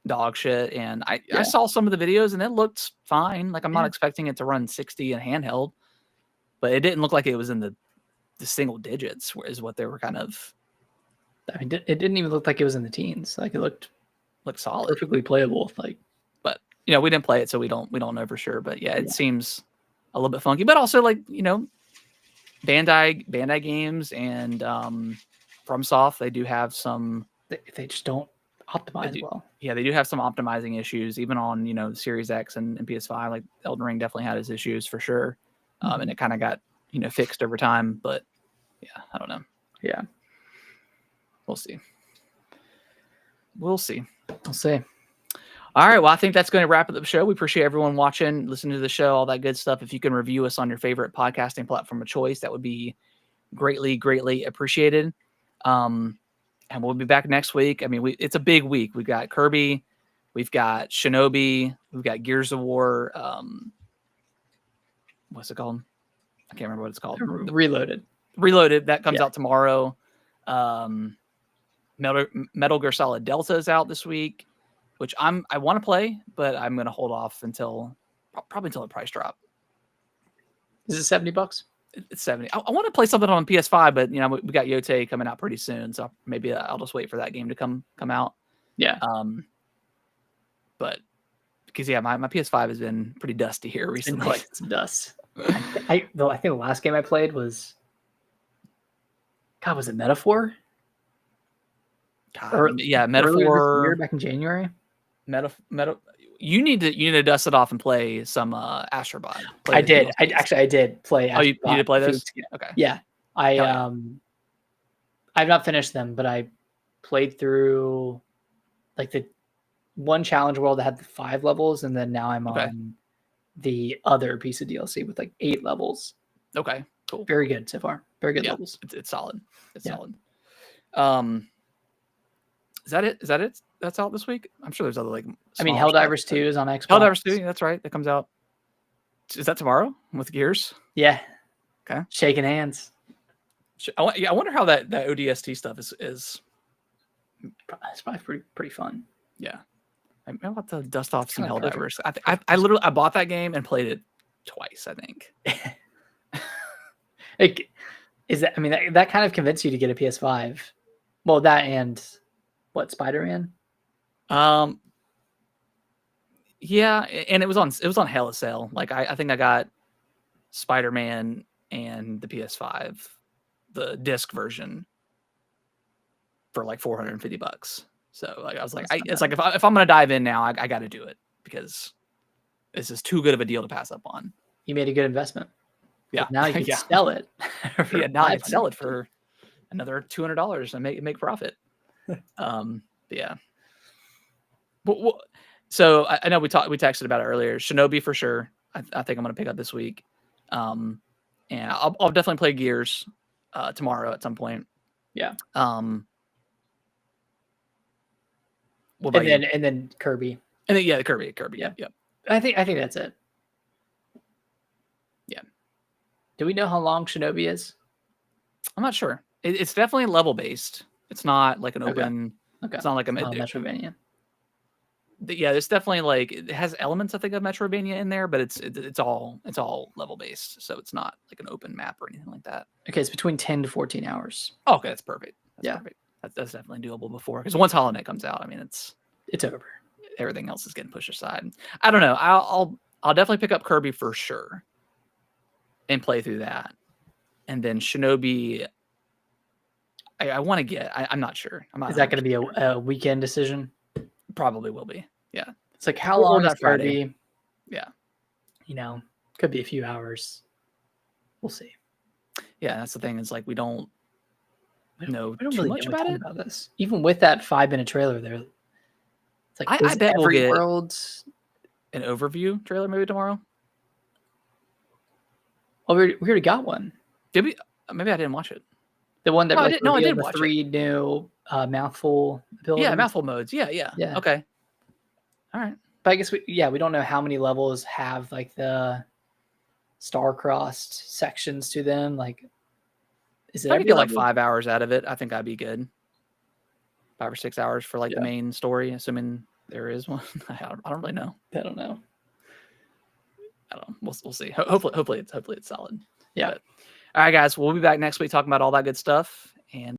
dog shit, and I saw some of the videos and it looked fine. Like I'm not expecting it to run 60 in handheld, but it didn't look like it was in the single digits, is what they were kind of. I mean, it didn't even look like it was in the teens. Like it looked solid, perfectly playable. Like, but we didn't play it, so we don't know for sure. But yeah, it seems a little bit funky. But also, like, Bandai games and FromSoft, they do have some. They just don't optimize well. Yeah, they do have some optimizing issues, even on Series X and PS5. Like Elden Ring definitely had its issues for sure, and it kind of got fixed over time. But yeah, I don't know. Yeah, we'll see. We'll see. All right. Well, I think that's going to wrap up the show. We appreciate everyone watching, listening to the show, all that good stuff. If you can review us on your favorite podcasting platform of choice, that would be greatly, greatly appreciated. And we'll be back next week. I mean, it's a big week. We've got Kirby, we've got Shinobi, we've got Gears of War. What's it called? I can't remember what it's called. Reloaded. That comes out tomorrow. Metal Gear Solid Delta is out this week, which I want to play, but I'm going to hold off probably until the price drop. Is it $70? It's 70. I want to play something on PS5, but we got Yote coming out pretty soon, so maybe I'll just wait for that game to come out. Yeah. But because my PS5 has been pretty dusty here recently. Like some dust. I think the last game I played was it Metaphor? Metaphor. Back in January. You need to dust it off and play some Astrobot. I did. I did play. Oh, you did play this? Okay. Yeah, I've not finished them, but I played through like the one challenge world that had the 5 levels, and then now I'm on the other piece of DLC with like 8 levels. Okay, cool. Very good so far. Very good levels. It's solid. It's solid. Is that it? That's out this week? I'm sure there's other like. I mean, Helldivers 2 is on Xbox. Helldivers 2, that's right. That comes out. Is that tomorrow with Gears? Yeah. Okay. Shaking hands. I wonder how that ODST stuff is. It's probably pretty fun. Yeah. I'm about to dust off some Helldivers. I literally bought that game and played it twice, I think. That kind of convinced you to get a PS5. Well, that and what, Spider-Man? Yeah, and it was on hella sale. Like I think I got Spider-Man and the PS5, the disc version, for like $450. So like I was like, it's like if I'm gonna dive in now, I got to do it, because this is too good of a deal to pass up on. You made a good investment. Yeah. Now you can sell it. Now I can sell it for another $200 and make profit. Yeah. But so I know we texted about it earlier. Shinobi for sure. I think I'm gonna pick up this week. And I'll definitely play Gears tomorrow at some point. Yeah. And then Kirby. And then the Kirby. Yeah. Yep. I think that's it. Yeah. Do we know how long Shinobi is? I'm not sure. It's definitely level based. It's not like an open. Okay. It's not like a Metroidvania. Yeah, there's definitely like, it has elements I think of Metroidvania in there, but it's all level based, so it's not like an open map or anything like that. Okay, it's between 10 to 14 hours. Oh, okay, that's perfect. Perfect. That's definitely doable before, because once Hollow Knight comes out, I mean it's over. everything else is getting pushed aside. I don't know. I'll definitely pick up Kirby for sure and play through that. And then Shinobi, I want to get. I'm not sure. I'm not. Is that going to 100% be a weekend decision? Probably will be. Yeah. It's like how Or long is that Friday. Kirby? Yeah. You know, could be a few hours. We'll see. Yeah, that's the thing. Is like we don't know we don't too really much know a about ton it. about this. Even with that 5-minute trailer there, it's like I bet we'll every get world. an overview trailer maybe tomorrow. Oh, we already got one. Did we? Maybe I didn't watch it. The one that No, I like did. No, I revealed did the watch it. 3 new mouthful abilities. Yeah, mouthful modes. Yeah. Yeah. Okay. All right. But I guess we don't know how many levels have like the star-crossed sections to them. Like, is it If I could every get like level? 5 hours out of it, I think I'd be good. 5 or 6 hours for like the Yeah. main story, assuming there is one. I don't really know. I don't know. I don't know. We'll see. Hopefully it's solid. Yeah. But, all right, guys. We'll be back next week talking about all that good stuff. And